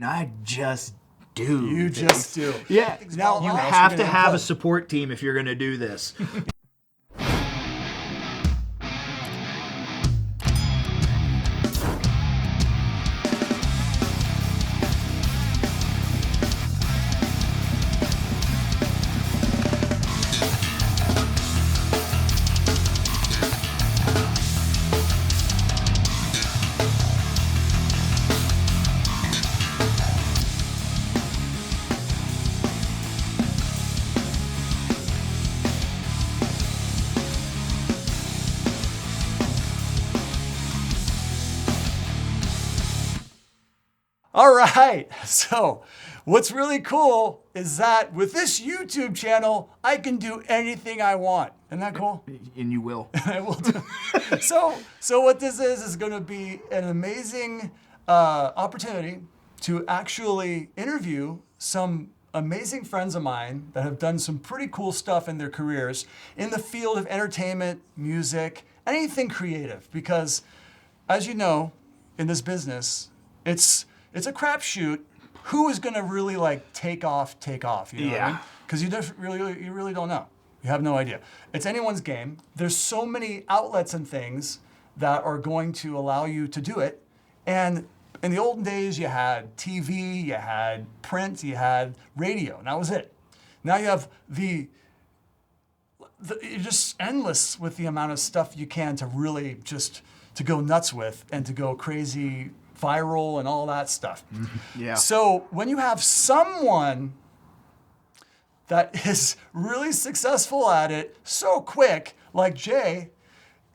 I just do. You just do. Yeah. Now You have to have a support team if you're going to do this. All right, so what's really cool is that with this YouTube channel, I can do anything I want. Isn't that cool? And you will. I will do. So what this is going to be an amazing opportunity to actually interview some amazing friends of mine that have done some pretty cool stuff in their careers in the field of entertainment, music, anything creative. Because as you know, in this business, it's a crapshoot. Who is going to really like take off? You know what I mean? Because you really don't know. You have no idea. It's anyone's game. There's so many outlets and things that are going to allow you to do it. And in the olden days, you had TV, you had print, you had radio, and that was it. Now you have you're just endless with the amount of stuff you can to really just to go nuts with and to go crazy viral and all that stuff. Yeah. So when you have someone that is really successful at it so quick, like Jay,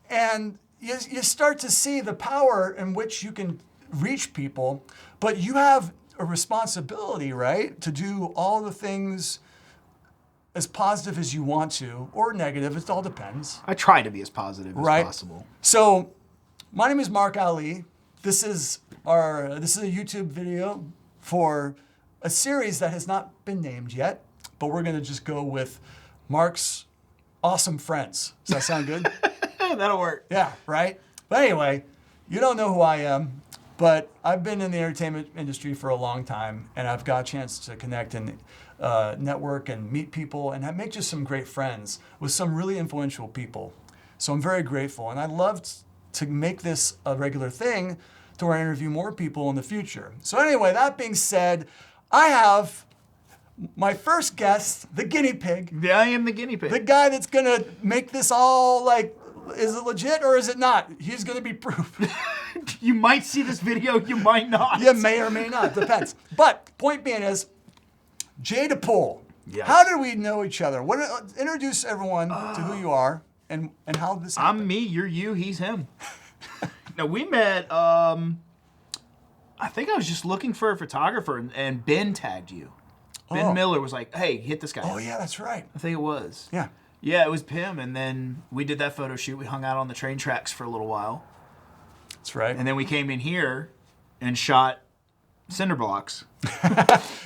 and you start to see the power in which you can reach people, but you have a responsibility, right, to do all the things as positive as you want to, or negative, it all depends. I try to be as positive as possible. So my name is Mark Allee. This is a YouTube video for a series that has not been named yet, but we're going to just go with Mark's awesome friends. Does that sound good? That'll work. Yeah, right? But anyway, you don't know who I am, but I've been in the entertainment industry for a long time, and I've got a chance to connect and network and meet people and make just some great friends with some really influential people. So I'm very grateful, and I'd love to make this a regular thing to where I interview more people in the future. So anyway, that being said, I have my first guest, the guinea pig. Yeah, I am the guinea pig. The guy that's gonna make this all like, is it legit or is it not? He's gonna be proof. You might see this video, you might not. You may or may not, depends. But point being is, Jay DEPOOL. Yes. How did we know each other? Introduce everyone to who you are and how this happened. I'm me, you're you, he's him. No, we met, I think I was just looking for a photographer and Ben tagged you. Ben Miller was like, hey, hit this guy. Oh yeah, that's right. I think it was. Yeah. Yeah, it was Pim, and then we did that photo shoot. We hung out on the train tracks for a little while. That's right. And then we came in here and shot cinder blocks.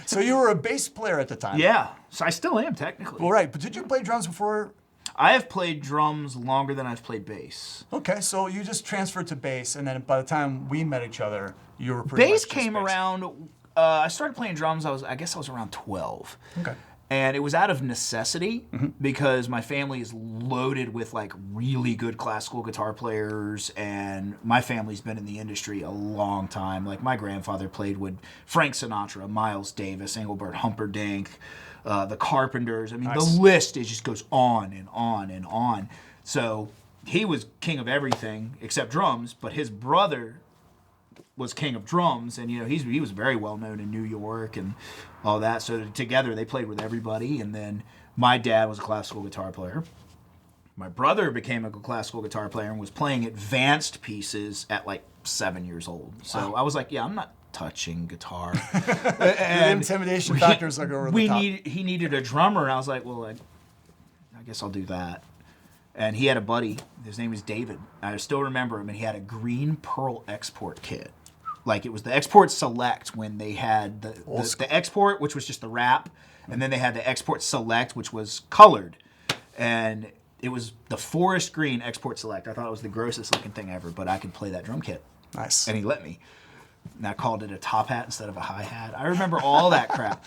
So you were a bass player at the time. Yeah, so I still am technically. Well, right, but did you play drums before? I have played drums longer than I've played bass. Okay, so you just transferred to bass, and then by the time we met each other, you were pretty Bass much just came bass. around, I started playing drums, I guess I was around 12. Okay. And it was out of necessity because my family is loaded with like really good classical guitar players, and my family's been in the industry a long time. Like my grandfather played with Frank Sinatra, Miles Davis, Engelbert Humperdinck, the Carpenters. I mean, Nice. the list just goes on and on and on. So he was king of everything except drums, but his brother was king of drums, and you know he was very well known in New York and all that. So together they played with everybody. And then my dad was a classical guitar player. My brother became a classical guitar player and was playing advanced pieces at like 7 years old. So I was like, yeah, I'm not touching guitar. The intimidation factors like over the top. He needed a drummer, and I was like, well, I guess I'll do that. And he had a buddy. His name was David. I still remember him, and he had a green pearl export kit. Like it was the Export Select when they had the Export, which was just the wrap, and then they had the Export Select, which was colored. And it was the forest green Export Select. I thought it was the grossest looking thing ever, but I could play that drum kit. Nice. And he let me. and I called it a top hat instead of a hi-hat. I remember all that crap.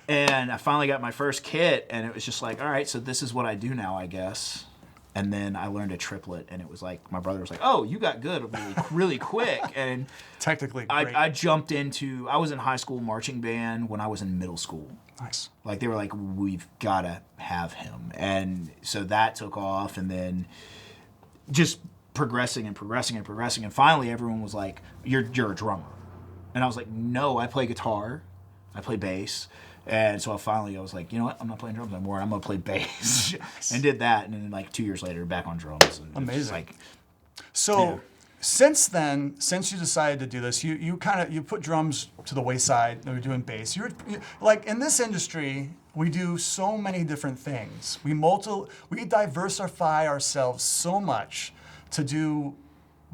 And I finally got my first kit, and it was just like, all right, so this is what I do now, I guess. And then I learned a triplet, and it was like, my brother was like, oh, you got good really quick. And technically great. I jumped into, I was in high school marching band when I was in middle school. Nice. Like, they were like, we've got to have him. And so that took off, and then just progressing. And finally, everyone was like, you're a drummer. And I was like, no, I play guitar. I play bass. And so I was like, you know what? I'm not playing drums anymore. I'm going to play bass. And did that. And then like 2 years later, back on drums. And amazing. Since then, since you decided to do this, you put drums to the wayside. And you're doing bass. You like in this industry, we do so many different things. We diversify ourselves so much to do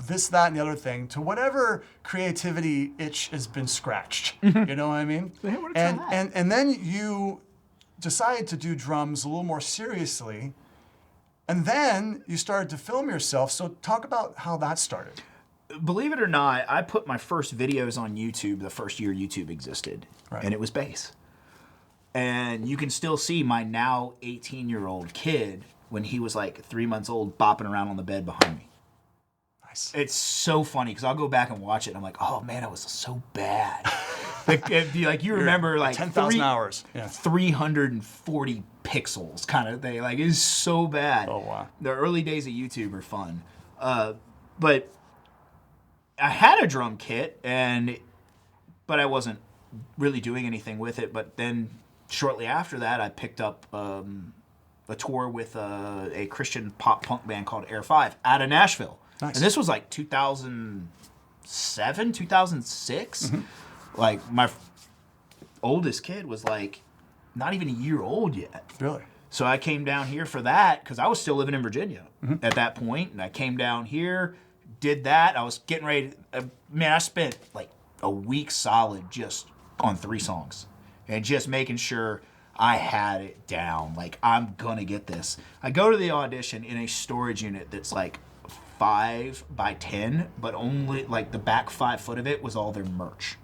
this, that, and the other thing to whatever creativity itch has been scratched. You know what I mean? And then you decide to do drums a little more seriously, and then you started to film yourself. So talk about how that started. Believe it or not, I put my first videos on YouTube the first year YouTube existed, and it was bass. And you can still see my now 18-year-old kid when he was like 3 months old bopping around on the bed behind me. It's so funny because I'll go back and watch it and I'm like, oh man, it was so bad. like you remember like 10,000 hours. Yeah. 340 pixels kind of thing. Like it's so bad. Oh wow. The early days of YouTube are fun. But I had a drum kit but I wasn't really doing anything with it. But then shortly after that I picked up a tour with a Christian pop punk band called Air 5 out of Nashville. Nice. And this was like 2007, 2006. Mm-hmm. Like my oldest kid was like not even a year old yet. Really? So I came down here for that because I was still living in Virginia at that point. And I came down here, did that. I was getting ready. I spent like a week solid just on 3 songs and just making sure I had it down. Like, I'm going to get this. I go to the audition in a storage unit that's like 5 by 10, but only like the back 5 foot of it was all their merch.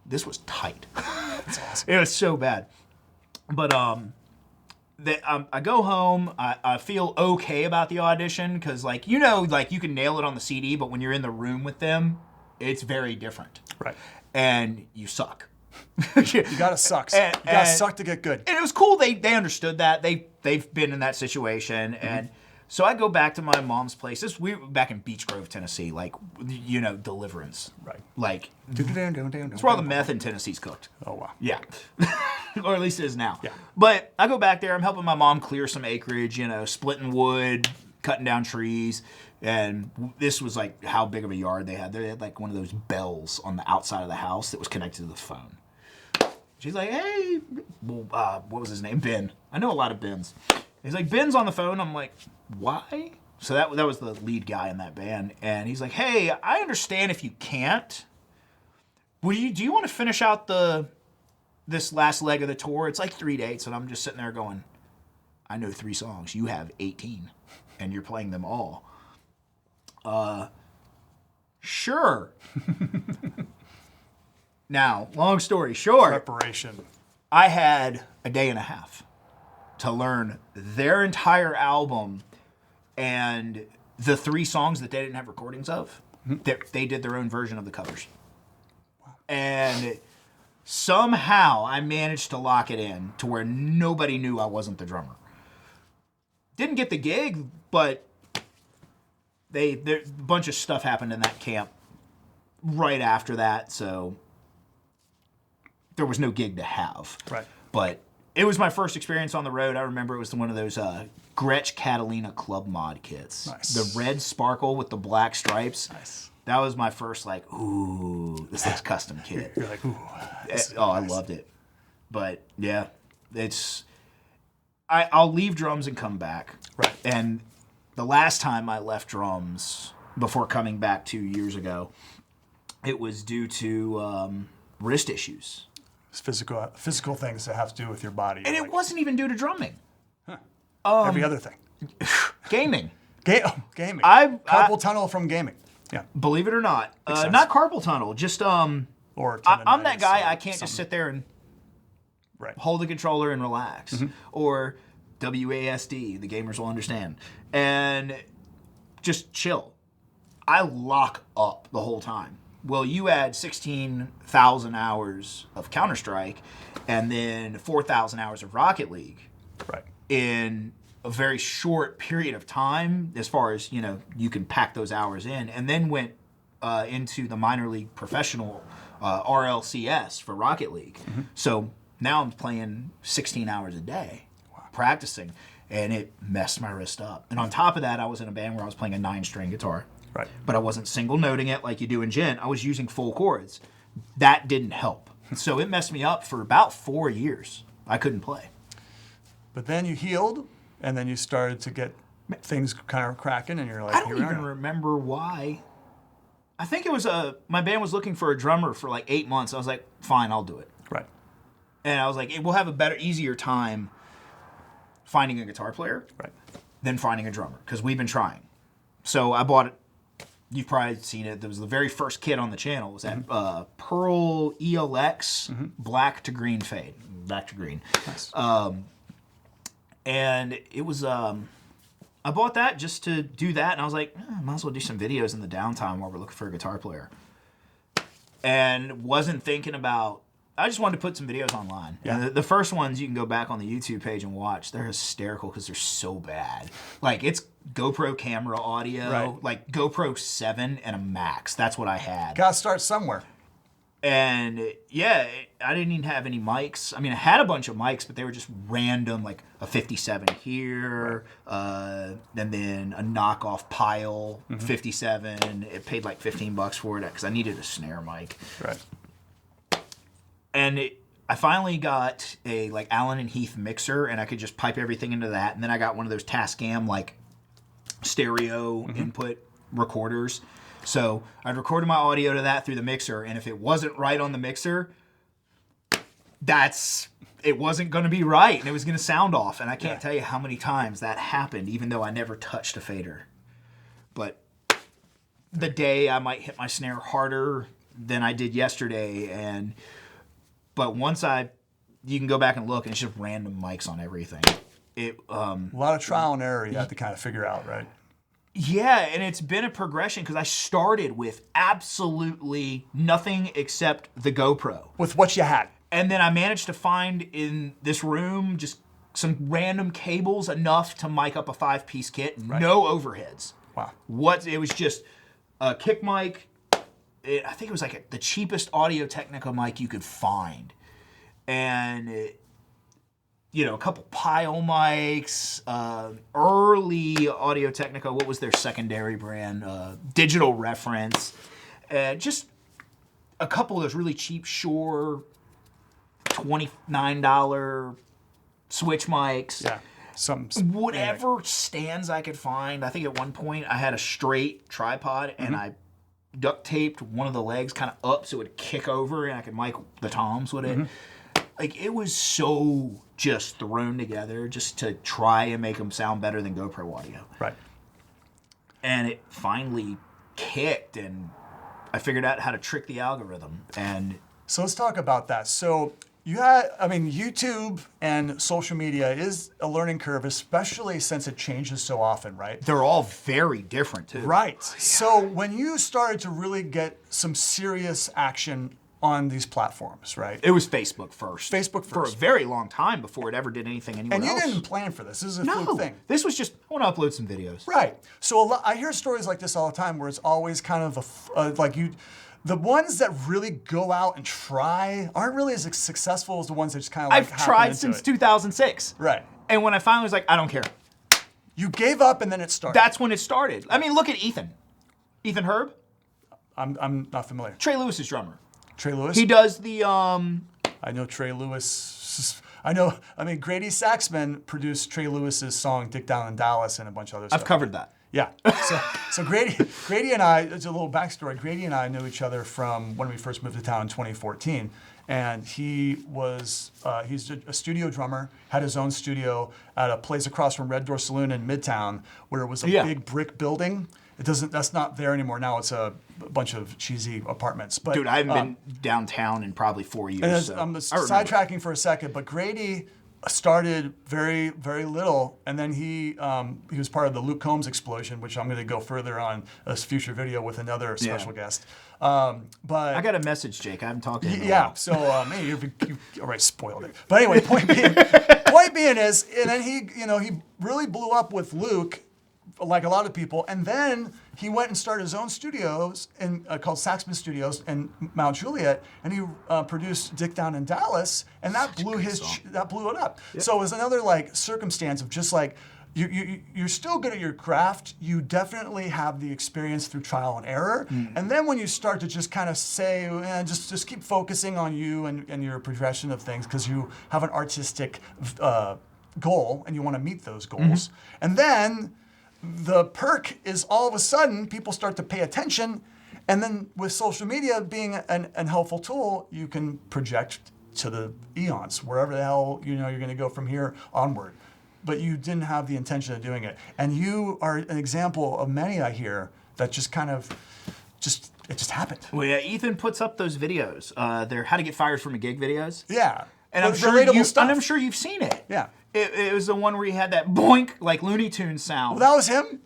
This was tight. That's awesome. It was so bad. But I go home. I feel okay about the audition because, like, you know, like you can nail it on the CD, but when you're in the room with them, it's very different. Right. And you suck. You gotta suck. You gotta suck to get good. And it was cool. They understood that. They've been in that situation and. So I go back to my mom's place. We were back in Beech Grove, Tennessee, like, you know, Deliverance. Right. Like, it's where all the meth in Tennessee's cooked. Oh, wow. Yeah. Or at least it is now. Yeah. But I go back there. I'm helping my mom clear some acreage, you know, splitting wood, cutting down trees. And this was like how big of a yard they had. They had like one of those bells on the outside of the house that was connected to the phone. She's like, hey, what was his name? Ben. I know a lot of Bens. He's like, Ben's on the phone. I'm like, why? So that was the lead guy in that band. And he's like, hey, I understand if you can't. Do you want to finish out this last leg of the tour? It's like 3 dates. And I'm just sitting there going, I know 3 songs. You have 18. And you're playing them all. Sure. Now, long story short. Preparation. I had a day and a half to learn their entire album and the 3 songs that they didn't have recordings of. They did their own version of the covers. Wow. And somehow I managed to lock it in to where nobody knew I wasn't the drummer. Didn't get the gig, but a bunch of stuff happened in that camp right after that, so there was no gig to have. Right. But it was my first experience on the road. I remember it was one of those Gretsch Catalina Club Mod kits. Nice. The red sparkle with the black stripes. Nice. That was my first, like, ooh, this is custom kit. You're like, ooh. I loved it. But, yeah, I'll leave drums and come back. Right. And the last time I left drums, before coming back 2 years ago, it was due to wrist issues. Physical things that have to do with your body. And it wasn't even due to drumming. Huh. Every other thing. Gaming. Gaming. Carpal tunnel from gaming. Yeah. Believe it or not. sense. Not carpal tunnel, just Or I'm that tendonitis guy, or I can't just something. sit there and Right. hold the controller and relax. Or WASD, the gamers will understand. And just chill. I lock up the whole time. Well, you add 16,000 hours of Counter-Strike and then 4,000 hours of Rocket League Right. in a very short period of time, as far as, you can pack those hours in, and then went into the minor league professional RLCS for Rocket League. So now I'm playing 16 hours a day, practicing, and it messed my wrist up. And on top of that, I was in a band where I was playing a 9-string guitar. Right. But I wasn't single noting it like you do in Gent. I was using full chords. That didn't help. So it messed me up for about 4 years. I couldn't play. But then you healed, and then you started to get things kind of cracking, and you're like, I don't here we even are. remember why. I think it was my band was looking for a drummer for like 8 months. I was like, fine, I'll do it. Right. And I was like, we'll have a better, easier time finding a guitar player Right. than finding a drummer, because we've been trying. So I bought it. You've probably seen it. There was the very first kit on the channel. It was that Pearl ELX black to green fade. Black to green. Nice. And it was, I bought that just to do that. And I was like, might as well do some videos in the downtime while we're looking for a guitar player. And wasn't thinking about, I just wanted to put some videos online. Yeah. And the first ones you can go back on the YouTube page and watch. They're hysterical because they're so bad. Like, it's GoPro camera audio, Right. like GoPro 7 and a Max. That's what I had. Gotta start somewhere. And yeah, I didn't even have any mics. I mean, I had a bunch of mics, but they were just random, like a 57 here, and then a knockoff Pile 57. It paid like $15 for it because I needed a snare mic. Right. And I finally got a like Allen and Heath mixer, and I could just pipe everything into that. And then I got one of those Tascam like stereo input recorders. So I'd recorded my audio to that through the mixer, and if it wasn't right on the mixer, it wasn't going to be right, and it was going to sound off. And I can't tell you how many times that happened, even though I never touched a fader. But the day I might hit my snare harder than I did yesterday, but once you can go back and look, and it's just random mics on everything. A lot of trial and error you have to kind of figure out, right? Yeah, and it's been a progression because I started with absolutely nothing except the GoPro. With what you had. And then I managed to find in this room just some random cables enough to mic up a 5-piece kit, no overheads. Wow. It was just a kick mic. I think it was like the cheapest Audio-Technica mic you could find. And a couple Pile mics, early Audio-Technica, what was their secondary brand? Digital Reference. Just a couple of those really cheap Shure $29 switch mics. Yeah. Whatever stands I could find. I think at one point I had a straight tripod and I duct taped one of the legs kind of up so it would kick over and I could mic the toms with it. Like, it was so just thrown together just to try and make them sound better than GoPro audio. Right. And it finally kicked, and I figured out how to trick the algorithm. And So let's talk about that. So YouTube and social media is a learning curve, especially since it changes so often, right? they're all very different, too. Right. So when you started to really get some serious action on these platforms, right? It was Facebook first. Facebook For a first. very long time before it ever did anything anywhere And you else. didn't plan for this. This is a No, fluke thing. this was just, I want to upload some videos. Right. So I hear stories like this all the time where it's always kind of the ones that really go out and try aren't really as successful as the ones that just kind of like I've happen tried into since it. 2006. Right. And when I finally was like, I don't care. You gave up and then it started. That's when it started. I mean, look at Ethan. Ethan Herb, I'm not familiar. Trey Lewis's drummer. Trey Lewis? He does the, I know Trey Lewis. Grady Saxman produced Trey Lewis's song Dick Down in Dallas and a bunch of other stuff. I've covered that. Yeah. So Grady and I, it's a little backstory. Grady and I knew each other from when we first moved to town in 2014. And he's a studio drummer, had his own studio at a place across from Red Door Saloon in Midtown, where it was a big brick building. It doesn't. That's not there anymore. Now it's a bunch of cheesy apartments. But Dude, I haven't been downtown in probably 4 years. and So I'm I remember. sidetracking for a second, but Grady started very, very little, and then he was part of the Luke Combs explosion, which I'm going to go further on a future video with another special guest. But I got a message, Jake. I haven't talked to him. yeah, so man, you already spoiled it. But anyway, point being is, and then he really blew up with Luke, like a lot of people, and then he went and started his own studios called Saxman Studios in Mount Juliet, and he produced Dick Down in Dallas, and that blew it up. Yep. So it was another like circumstance of just like you're still good at your craft. You definitely have the experience through trial and error, and then when you start to just kind of say, just keep focusing on you and your progression of things because you have an artistic goal and you want to meet those goals, and then the perk is all of a sudden people start to pay attention, and then with social media being an helpful tool, you can project to the eons, wherever the hell you're going to go from here onward. But you didn't have the intention of doing it, and you are an example of many I hear that just kind of it just happened. Well, yeah, Ethan puts up those videos. They're how to get fired from a gig videos. Yeah, and I'm sure you've seen it. Yeah. It was the one where he had that boink, like Looney Tunes sound. Well, that was him?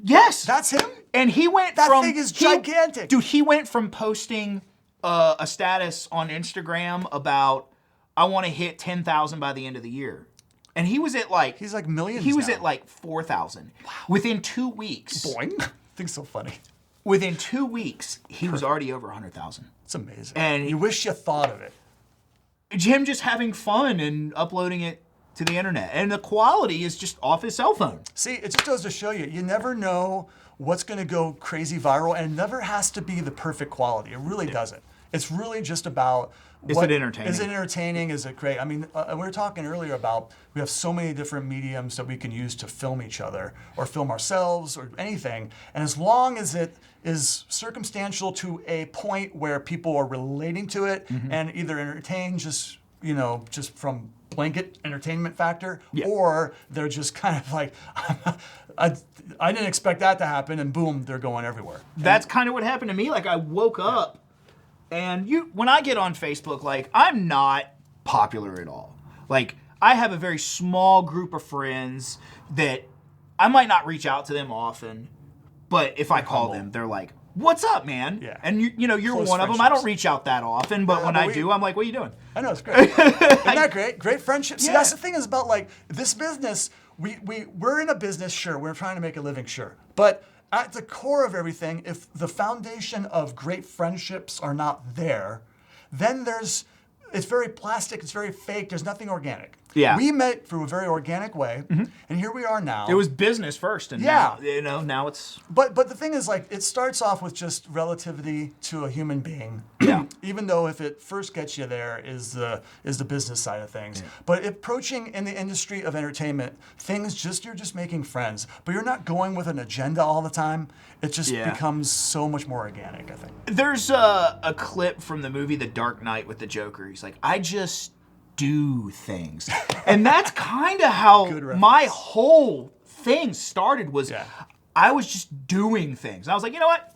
Yes. That's him? And he went that thing is gigantic. Dude, he went from posting a status on Instagram about, I want to hit 10,000 by the end of the year. And he was at like... He's like millions He was now. at like 4,000. Wow. Within 2 weeks. Boing. Thing's so funny. Within 2 weeks, he was already over 100,000. It's amazing. And you wish you thought of it. Him just having fun and uploading it to the internet, and the quality is just off his cell phone. See, it just goes to show you never know what's going to go crazy viral, and it never has to be the perfect quality. It really doesn't. It's really just about Is it entertaining? Is it entertaining? Is it great? I mean, we were talking earlier about we have so many different mediums that we can use to film each other or film ourselves or anything, and as long as it is circumstantial to a point where people are relating to it and either entertained just from blanket entertainment factor, or they're just kind of like, I didn't expect that to happen, and boom, they're going everywhere. That's kind of what happened to me. Like, I woke up, and when I get on Facebook, like, I'm not popular at all. Like, I have a very small group of friends that I might not reach out to them often, but if I call them, they're like, "What's up, man?" Yeah. And you're Close one of them. I don't reach out that often, but when I do, I'm like, "What are you doing?" I know, it's great. Isn't that great? Great friendship. See, that's the thing is about like this business. We're in a business, sure. We're trying to make a living, sure. But at the core of everything, if the foundation of great friendships are not there, then it's very plastic, it's very fake, there's nothing organic. Yeah. We met through a very organic way, and here we are now. It was business first, and now it's... But the thing is, like, it starts off with just relativity to a human being. Yeah. Even though if it first gets you there is the business side of things. Yeah. But approaching in the industry of entertainment, you're just making friends. But you're not going with an agenda all the time. It just becomes so much more organic, I think. There's a clip from the movie The Dark Knight with the Joker. He's like, I just do things. And that's kind of how my whole thing started was I was just doing things. I was like, you know what?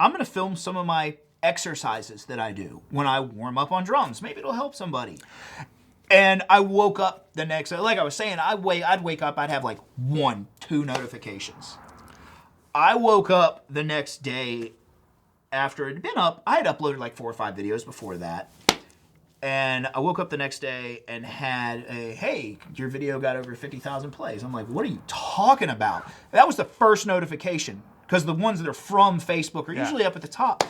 I'm going to film some of my exercises that I do when I warm up on drums. Maybe it'll help somebody. And I woke up the next, like I was saying, I'd wake up, I'd have like 1-2 notifications. I woke up the next day after it had been up. I had uploaded like 4 or 5 videos before that. And I woke up the next day and had hey, your video got over 50,000 plays. I'm like, what are you talking about? That was the first notification, because the ones that are from Facebook are usually up at the top.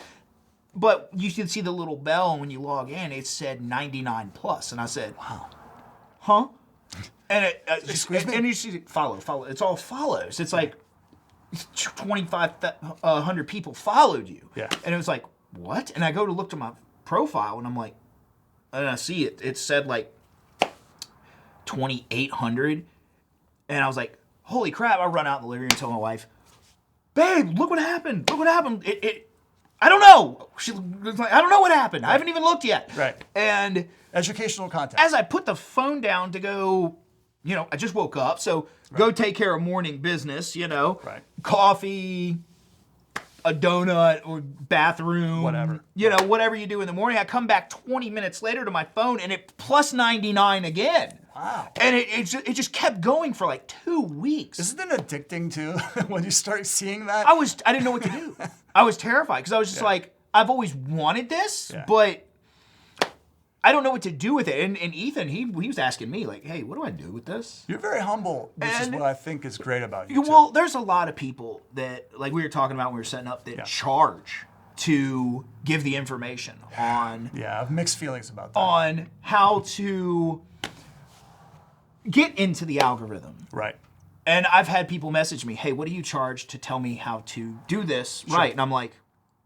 But you can see the little bell, and when you log in, it said 99 plus. And I said, wow. Huh? And Excuse me? And you see follow. It's all follows. It's like 2,500 people followed you. Yeah. And it was like, what? And I go to look to my profile, and I'm like, and I see it said like 2,800. And I was like, holy crap. I run out in the living room and tell my wife, babe, look what happened. Look what happened. I don't know. She was like, I don't know what happened. I haven't even looked yet. Right. And educational content. as I put the phone down to go I just woke up, so go take care of morning business, Right. coffee, a donut or bathroom, Whatever. Whatever you do in the morning. I come back 20 minutes later to my phone and it plus 99 again. Wow. And it just kept going for like 2 weeks. Isn't it addicting too when you start seeing that? I didn't know what to do. I was terrified because I was just like, I've always wanted this, but I don't know what to do with it. And Ethan, he was asking me like, hey, what do I do with this? You're very humble, which is what I think is great about you. Well, there's a lot of people that, like we were talking about when we were setting up, that charge to give the information on. Yeah, I have mixed feelings about that. On how to get into the algorithm. Right. And I've had people message me, hey, what do you charge to tell me how to do this right? And I'm like,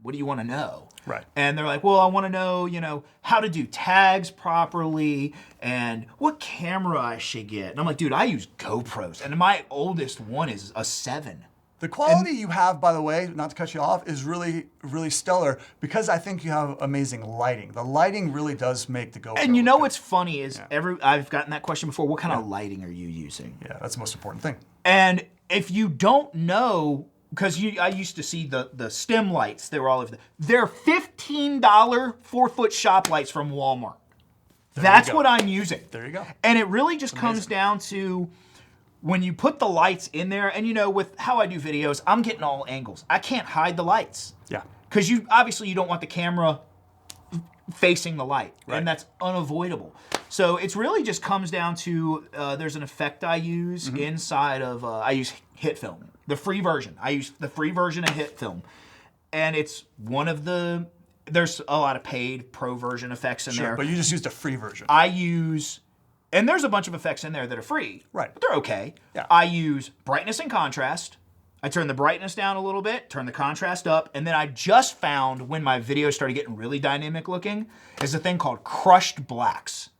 what do you want to know? Right. And they're like, well, I want to know, how to do tags properly and what camera I should get. And I'm like, dude, I use GoPros. And my oldest one is a 7. The quality you have, by the way, not to cut you off, is really, really stellar because I think you have amazing lighting. The lighting really does make the GoPro. And what's funny is I've gotten that question before. What kind of lighting are you using? Yeah, that's the most important thing. And if you don't know, because I used to see the stem lights, they were all over there. They're $15 4-foot shop lights from Walmart. That's what I'm using. There you go. And it really just comes down to when you put the lights in there, and with how I do videos, I'm getting all angles. I can't hide the lights. Yeah. Because obviously you don't want the camera facing the light, Right. and that's unavoidable. So it's really just comes down to there's an effect I use inside of I use Hit Film, the free version. I use the free version of Hit Film, and it's one of the. There's a lot of paid pro version effects in there, But you just used a free version. I use, and there's a bunch of effects in there that are free. Right. But they're okay. Yeah. I use brightness and contrast. I turn the brightness down a little bit, turn the contrast up, and then I just found when my videos started getting really dynamic looking, is a thing called crushed blacks.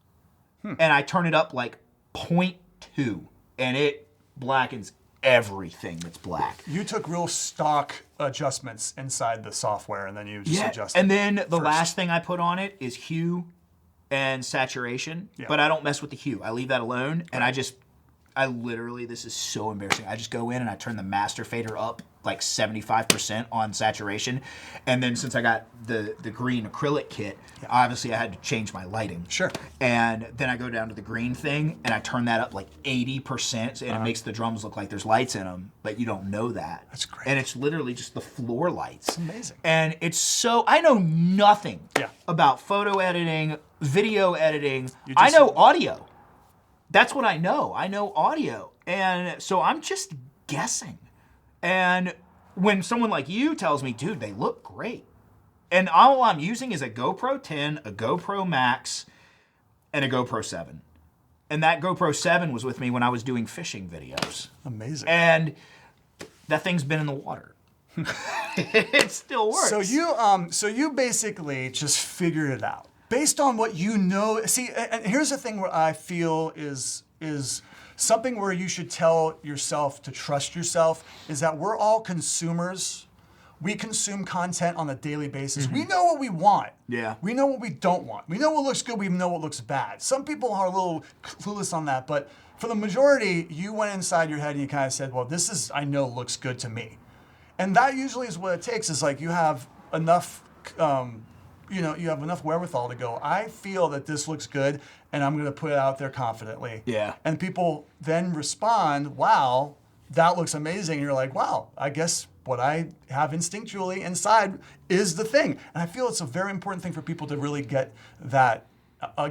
And I turn it up like 0.2, and it blackens everything that's black. You took real stock adjustments inside the software, and then you just adjusted. And then the last thing I put on it is hue and saturation, but I don't mess with the hue. I leave that alone, and I literally, this is so embarrassing. I just go in and I turn the master fader up like 75% on saturation. And then since I got the green acrylic kit, obviously I had to change my lighting. Sure. And then I go down to the green thing and I turn that up like 80%, and it makes the drums look like there's lights in them, but you don't know that. That's great. And it's literally just the floor lights. It's amazing. And it's so, I know nothing Yeah. about photo editing, video editing. I know audio. That's what I know. I know audio. And so I'm just guessing. And when someone like you tells me, dude, they look great. And all I'm using is a GoPro 10, a GoPro Max, and a GoPro 7. And that GoPro 7 was with me when I was doing fishing videos. Amazing. And that thing's been in the water. It still works. So you basically just figured it out. Based on what you know, see, and here's the thing where I feel is something where you should tell yourself to trust yourself, is that we're all consumers. We consume content on a daily basis. We know what we want. Yeah. We know what we don't want. We know what looks good, we know what looks bad. Some people are a little clueless on that, but for the majority, you went inside your head and you kind of said, well, this I know looks good to me. And that usually is what it takes, is like you have enough you have enough wherewithal to go, I feel that this looks good and I'm going to put it out there confidently. Yeah. And people then respond, wow, that looks amazing. And you're like, wow, I guess what I have instinctually inside is the thing. And I feel it's a very important thing for people to really get that,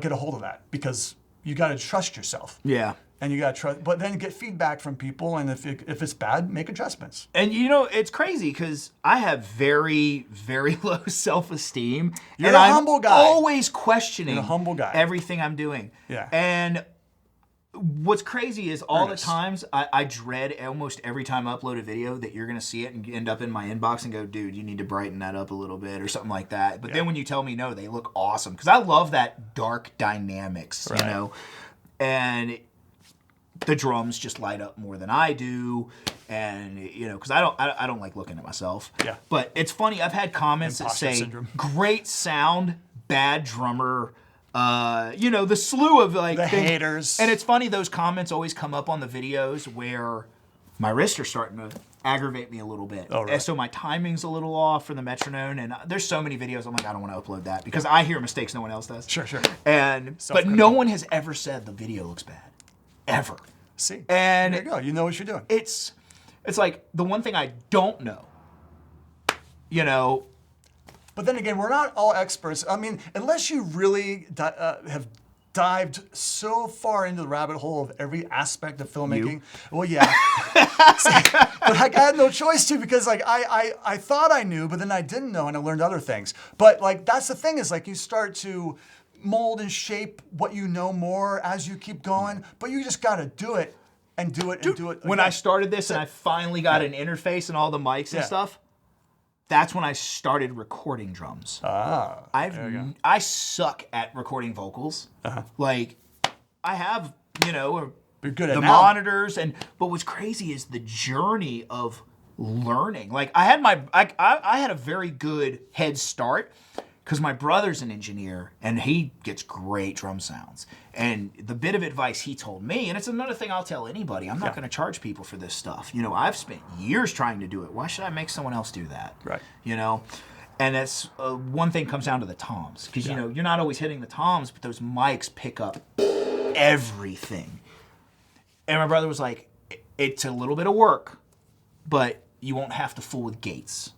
get a hold of that, because you got to trust yourself. Yeah. And you got to trust, but then get feedback from people. And if it's bad, make adjustments. And it's crazy because I have very, very low self-esteem. You're and a I'm humble guy. Always questioning You're a humble guy. everything I'm doing. Yeah. And what's crazy is all Ernest. the times I dread almost every time I upload a video that you're going to see it and end up in my inbox and go, dude, you need to brighten that up a little bit or something like that. But then when you tell me no, they look awesome, because I love that dark dynamics, and the drums just light up more than I do, and because I don't like looking at myself. Yeah. But it's funny. I've had comments Imposter that say, syndrome. "Great sound, bad drummer, You know, the slew of like The haters. And it's funny, those comments always come up on the videos where my wrists are starting to aggravate me a little bit. Oh, right. And so my timing's a little off for the metronome, and there's so many videos I'm like, I don't want to upload that because I hear mistakes no one else does. Sure. But no one has ever said the video looks bad. Ever. See? And there you go. You know what you're doing. It's like the one thing I don't know, you know. But then again, we're not all experts. I mean, unless you really have dived so far into the rabbit hole of every aspect of filmmaking. Well, yeah. But I had no choice to, because like I thought I knew, but then I didn't know, and I learned other things. But like that's the thing, is like you start to mold and shape what you know more as you keep going, but you just got to do it and do it and do it again. When I started this and I finally got an interface and all the mics and stuff, that's when I started recording drums. I suck at recording vocals. Like, I have, you know, you're good at the now. monitors, but what's crazy is the journey of learning. Like, I had a very good head start because my brother's an engineer and he gets great drum sounds. And the bit of advice he told me, and it's another thing I'll tell anybody, I'm not going to charge people for this stuff. You know, I've spent years trying to do it. Why should I make someone else do that? Right. You know? And that's one thing comes down to the toms. Because, you know, you're not always hitting the toms, but those mics pick up everything. And my brother was like, it's a little bit of work, but you won't have to fool with gates.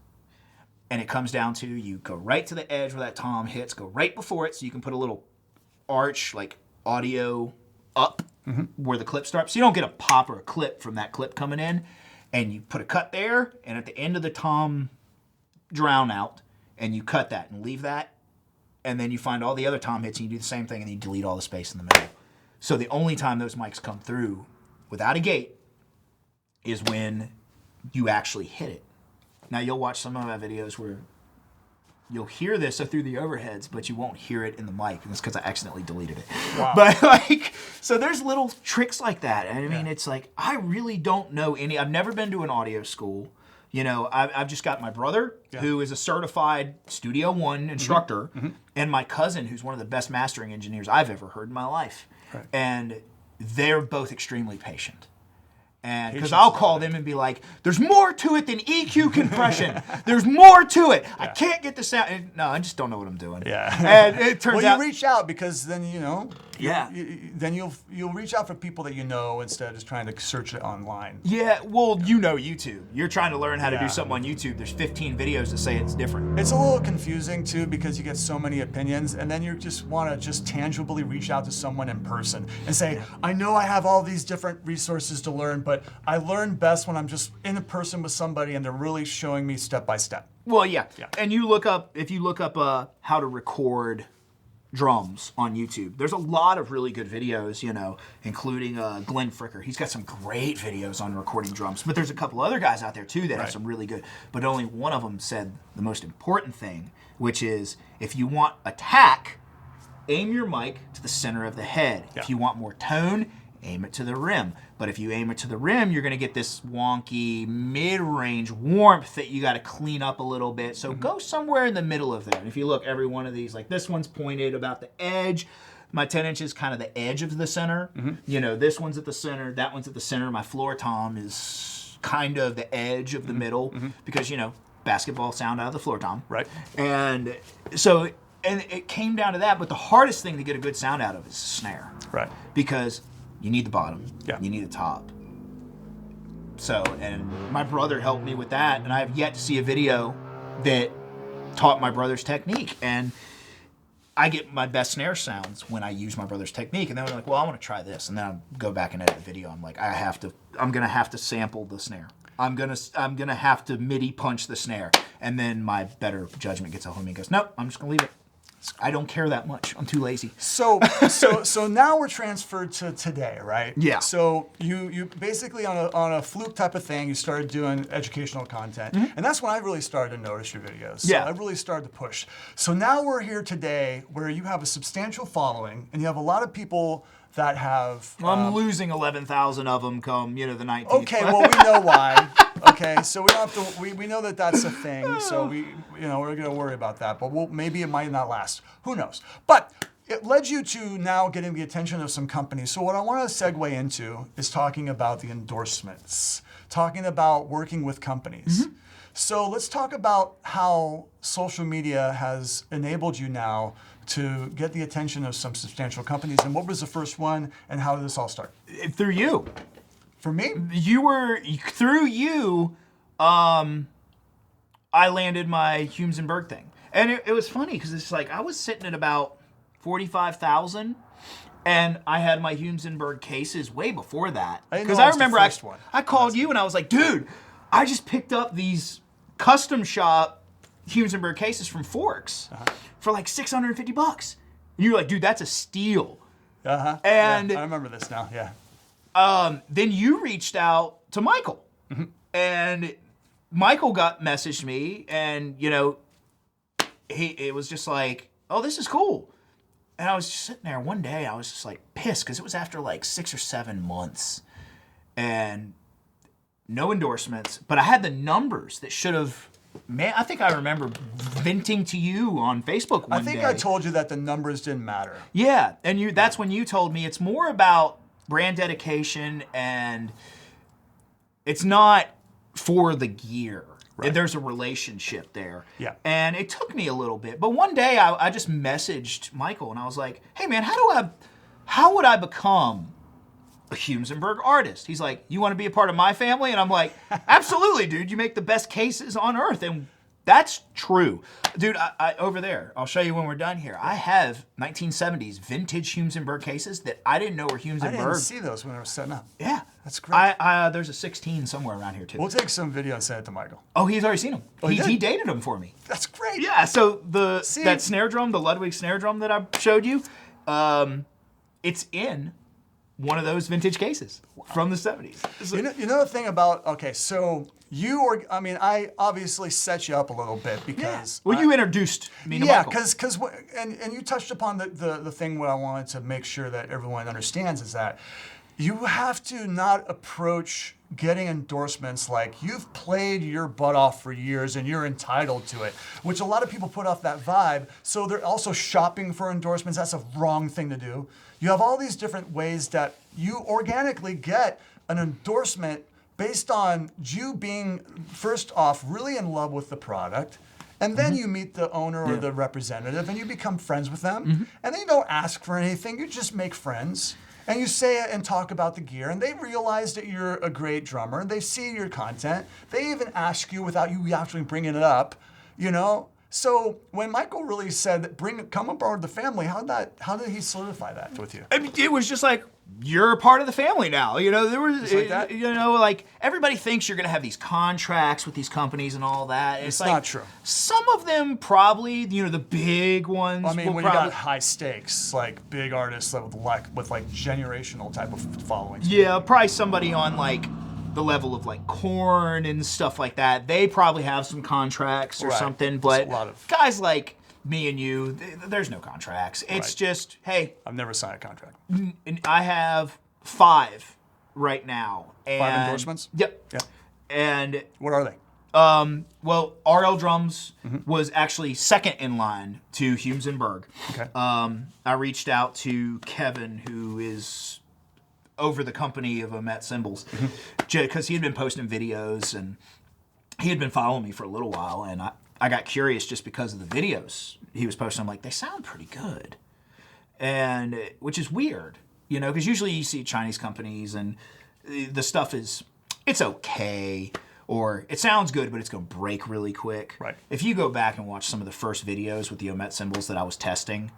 And it comes down to you go right to the edge where that tom hits, go right before it so you can put a little arch, like audio up where the clip starts. So you don't get a pop or a clip from that clip coming in. And you put a cut there, and at the end of the tom drown out, and you cut that and leave that. And then you find all the other tom hits, and you do the same thing, and you delete all the space in the middle. So the only time those mics come through without a gate is when you actually hit it. Now, you'll watch some of my videos where you'll hear this through the overheads, but you won't hear it in the mic, and it's because I accidentally deleted it. Wow. But, like, so there's little tricks like that. And I mean, it's like, I really don't know any. I've never been to an audio school. You know, I've just got my brother, who is a certified Studio One instructor, and my cousin, who's one of the best mastering engineers I've ever heard in my life. Right. And they're both extremely patient. And because I'll call them and be like, there's more to it than EQ compression. There's more to it. I can't get the sound. And, no, I just don't know what I'm doing. And it turns out. Well, you reach out because then, you know. Yeah. Then you'll reach out for people that you know instead of just trying to search it online. Yeah, well, you know YouTube. You're trying to learn how to do something on YouTube. There's 15 videos that say it's different. It's a little confusing, too, because you get so many opinions, and then you just want to just tangibly reach out to someone in person and say, I know I have all these different resources to learn, but I learn best when I'm just in a person with somebody and they're really showing me step by step. Well, yeah. And you look up, if you look up how to record drums on YouTube, there's a lot of really good videos, you know, including Glenn Fricker. He's got some great videos on recording drums, but there's a couple other guys out there too that have some really good, but only one of them said the most important thing, which is if you want attack, aim your mic to the center of the head. If you want more tone, aim it to the rim. But if you aim it to the rim, you're going to get this wonky mid-range warmth that you got to clean up a little bit. So go somewhere in the middle of there. And if you look, every one of these, like this one's pointed about the edge. My 10-inch is kind of the edge of the center. You know, this one's at the center, that one's at the center. My floor tom is kind of the edge of the middle because, you know, basketball sound out of the floor tom. Right. And so, and it came down to that. But the hardest thing to get a good sound out of is snare. Right. Because you need the bottom. You need the top. So, and my brother helped me with that, and I have yet to see a video that taught my brother's technique. And I get my best snare sounds when I use my brother's technique. And then I'm like, well, I want to try this. And then I go back and edit the video. I'm like, I'm gonna have to sample the snare. I'm gonna have to MIDI punch the snare. And then my better judgment gets a hold of me and goes, nope, I'm just gonna leave it. I don't care that much. I'm too lazy. So now we're transferred to today, right? Yeah. So you basically on a fluke type of thing, you started doing educational content, and that's when I really started to notice your videos. So I really started to push. So now we're here today, where you have a substantial following, and you have a lot of people that have. Well, I'm losing 11,000 of them come, you know, the 19th. Okay, well we know why. Okay, so we don't have to. We know that that's a thing. So we're gonna worry about that. But maybe it might not last. Who knows? But it led you to now getting the attention of some companies. So what I want to segue into is talking about the endorsements, talking about working with companies. So let's talk about how social media has enabled you now to get the attention of some substantial companies. And what was the first one, and how did this all start? Through you. For me? Through you, I landed my Humes and Berg thing. And it was funny because it's like I was sitting at about 45,000, and I had my Humes and Berg cases way before that. Because I remember I called you and I was like, dude, I just picked up these custom shop Humes and Berg cases from Forks for like $650. And you're like, dude, that's a steal. And I remember this now. Yeah. Then you reached out to Michael, and Michael messaged me, and it was just like, oh, this is cool. And I was just sitting there one day, I was just like pissed because it was after like 6 or 7 months, and no endorsements, but I had the numbers that should have. Man, I think I remember venting to you on Facebook one day. I think I told you that the numbers didn't matter. Yeah, and that's when you told me it's more about brand dedication, and it's not for the gear. Right. There's a relationship there. Yeah. And it took me a little bit, but one day I just messaged Michael and I was like, "Hey man, how would I become a Humes and Berg artist?" He's like, "You want to be a part of my family?" And I'm like, "Absolutely, dude. You make the best cases on earth." And that's true. Dude, I over there, I'll show you when we're done here. I have 1970s vintage Humes and Berg cases that I didn't know were Humes and Berg. I didn't see those when I was setting up. Yeah. That's great. There's a 16 somewhere around here too. We'll take some video and send it to Michael. Oh, he's already seen them. Oh, he dated them for me. That's great. Yeah, so that snare drum, the Ludwig snare drum that I showed you, it's in one of those vintage cases from the 70s. You know the thing about, so I obviously set you up a little bit because... Yeah. Well, you introduced me to Michael. Yeah, and you touched upon the thing what I wanted to make sure that everyone understands is that you have to not approach getting endorsements like you've played your butt off for years and you're entitled to it, which a lot of people put off that vibe. So they're also shopping for endorsements. That's a wrong thing to do. You have all these different ways that you organically get an endorsement based on you being, first off, really in love with the product. And then you meet the owner or the representative and you become friends with them. And then you don't ask for anything. You just make friends. And you say it and talk about the gear, and they realize that you're a great drummer. They see your content. They even ask you without you actually bringing it up, So when Michael really said, come aboard the family, how did he solidify that with you? I mean, it was just like, you're a part of the family now. There was, like that? Like everybody thinks you're going to have these contracts with these companies and all that. It's like, not true. Some of them probably, the big ones. Well, I mean, when you got high stakes, like big artists with generational type of followings. Yeah, probably somebody on like the level of like Korn and stuff like that. They probably have some contracts or something. But guys like me and you, there's no contracts. It's just, hey. I've never signed a contract. And I have 5 right now. 5 endorsements? Yep. Yeah. And what are they? Well, RL Drums was actually second in line to Humes and Berg. Okay. I reached out to Kevin, who is over the company of Omet Cymbals, because he had been posting videos and he had been following me for a little while, and I got curious just because of the videos he was posting. I'm like, they sound pretty good, and which is weird, because usually you see Chinese companies and the stuff it's okay, or it sounds good, but it's going to break really quick. Right. If you go back and watch some of the first videos with the Omet cymbals that I was testing,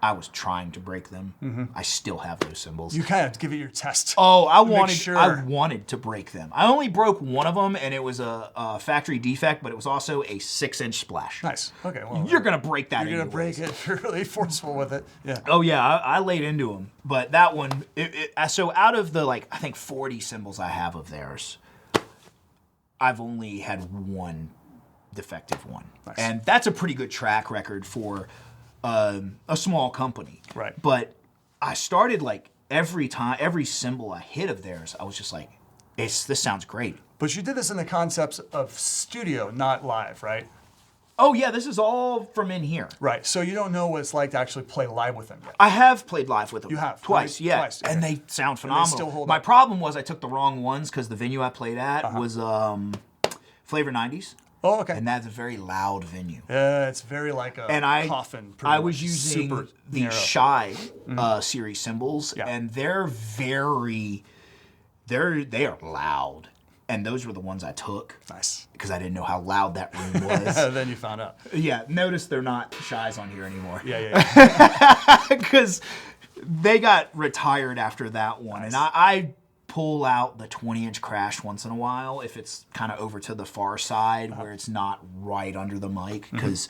I was trying to break them. I still have those cymbals. You kind of have to give it your test. Oh, I wanted to break them. I only broke one of them, and it was a factory defect, but it was also a 6-inch splash. Nice. Okay. Well, you're gonna break that. You're gonna break it if you're really forceful with it. Yeah. Oh yeah, I laid into them, but that one. So out of the I think 40 cymbals I have of theirs, I've only had one defective one, nice. And that's a pretty good track record for a small company. Right. But I started every cymbal I hit of theirs, I was just like, this sounds great. But you did this in the concepts of studio, not live, right? Oh yeah, this is all from in here. Right. So you don't know what it's like to actually play live with them yet. I have played live with them. You have? Twice, Right? yeah. Twice, okay. And they sound phenomenal. still hold My up. problem was I took the wrong ones because the venue I played at was Flavor 90s. Oh, okay. And that's a very loud venue. It's very like a coffin. I was using super the narrow. Shy series cymbals, Yeah. and they are loud. And those were the ones I took. Nice. Because I didn't know how loud that room was. Then you found out. Yeah, notice they're not Shies on here anymore. Yeah. Because they got retired after that one. Nice. And I pull out the 20-inch crash once in a while if it's kind of over to the far side where it's not right under the mic. Because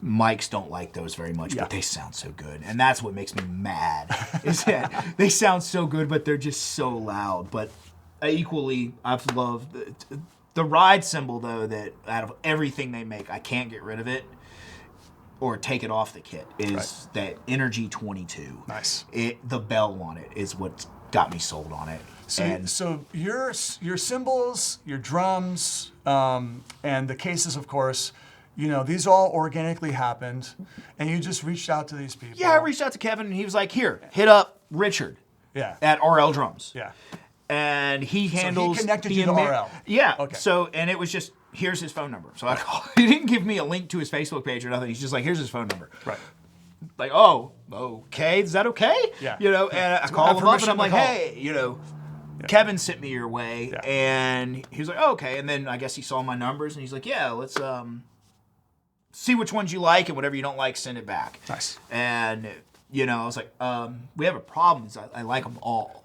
mics don't like those very much, but they sound so good. And that's what makes me mad. Is that they sound so good, but they're just so loud. But equally, I've loved the ride cymbal, though, that out of everything they make, I can't get rid of it or take it off the kit, is that Energy 22. Nice. The bell on it is what got me sold on it. So your cymbals, your drums, and the cases, of course, these all organically happened, and you just reached out to these people. Yeah, I reached out to Kevin, and he was like, here, hit up Richard at RL Drums. Yeah. And he handles. So he connected you to RL. Yeah. Okay. So, and it was just, here's his phone number. So I called. He didn't give me a link to his Facebook page or nothing. He's just like, here's his phone number. Right. Like, oh, okay, is that okay? Yeah. And I call him up and I'm like, hey, Kevin sent me your way. Yeah. And he was like, oh, okay. And then I guess he saw my numbers and he's like, yeah, let's see which ones you like and whatever you don't like, send it back. Nice. And I was like, we have a problem. I like them all.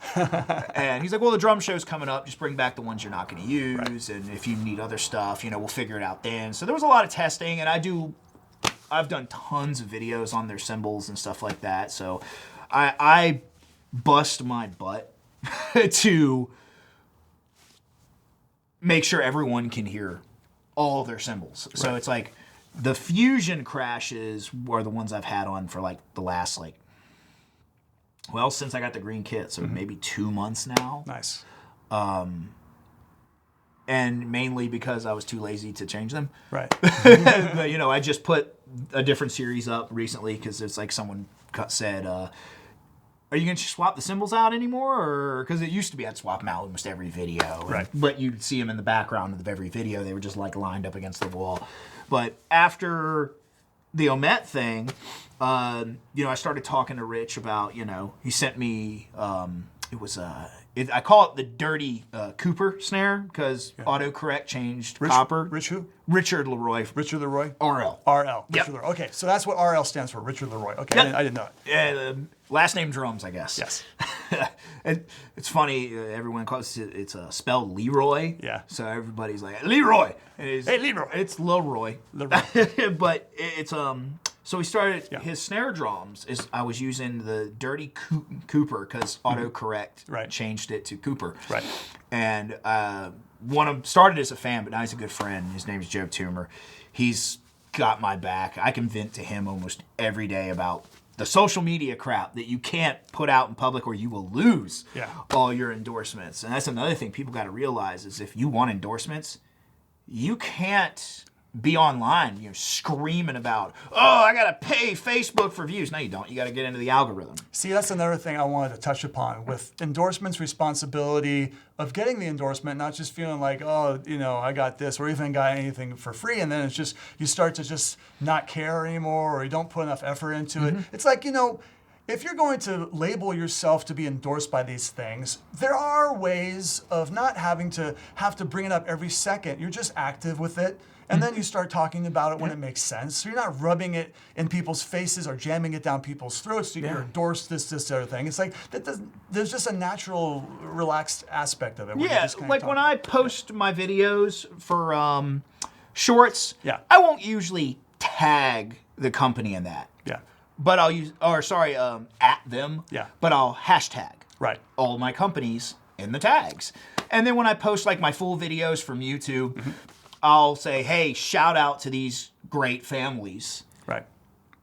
And he's like, well, the drum show's coming up. Just bring back the ones you're not going to use. Right. And if you need other stuff, we'll figure it out then. So there was a lot of testing. And I've done tons of videos on their cymbals and stuff like that. So I bust my butt to make sure everyone can hear all their cymbals. Right. So it's like, the Fusion crashes are the ones I've had on for like the last since I got the green kit, so maybe 2 months now. Nice. And mainly because I was too lazy to change them. Right. But, I just put a different series up recently because it's like someone said, are you going to swap the cymbals out anymore? Or because it used to be I'd swap them out almost every video. Right. But you'd see them in the background of every video. They were just like lined up against the wall. But after the Omet thing, I started talking to Rich about, he sent me, I call it the dirty Cooper snare because autocorrect changed copper. Rich who? Richard Leroy. Richard Leroy? RL. RL. Yep. Richard Leroy. Okay, so that's what RL stands for, Richard Leroy. Okay, Yep. I didn't know it. Last name Drums, I guess. Yes. It's funny, everyone calls it's spelled Leroy. Yeah. So everybody's like, Leroy. Hey, Leroy. It's Leroy. Leroy. But it's, so we started, his snare drums, I was using the dirty Cooper because autocorrect changed it to Cooper. Right. And started as a fan, but now he's a good friend. His name is Joe Toomer. He's got my back. I can vent to him almost every day about the social media crap that you can't put out in public or you will lose all your endorsements. And that's another thing people got to realize is if you want endorsements, you can't be online, screaming about, oh, I got to pay Facebook for views. No, you don't. You got to get into the algorithm. See, that's another thing I wanted to touch upon with endorsements, responsibility of getting the endorsement, not just feeling like, oh, I got this or even got anything for free. And then it's just, you start to just not care anymore or you don't put enough effort into it. It's like, if you're going to label yourself to be endorsed by these things, there are ways of not having to bring it up every second. You're just active with it. And then you start talking about it when it makes sense. So you're not rubbing it in people's faces or jamming it down people's throats. So you're endorsed this, other thing. It's like, there's just a natural, relaxed aspect of it. Yeah, like when I post my videos for shorts, I won't usually tag the company in that. Yeah. But I'll at them. Yeah. But I'll hashtag all my companies in the tags. And then when I post like my full videos from YouTube, I'll say, hey, shout out to these great families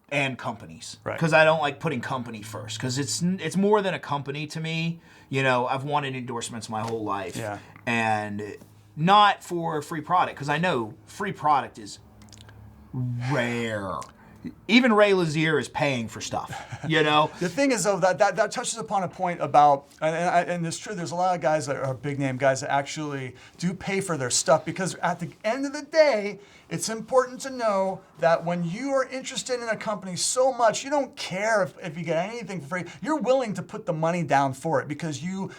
and companies. Because I don't like putting company first. Because it's more than a company to me. I've wanted endorsements my whole life. Yeah. And not for free product. Because I know free product is rare. Even Ray Lazier is paying for stuff, you know? The thing is, though, that touches upon a point about, and it's true, there's a lot of guys that are big name guys that actually do pay for their stuff, because at the end of the day, it's important to know that when you are interested in a company so much, you don't care if you get anything for free. You're willing to put the money down for it because you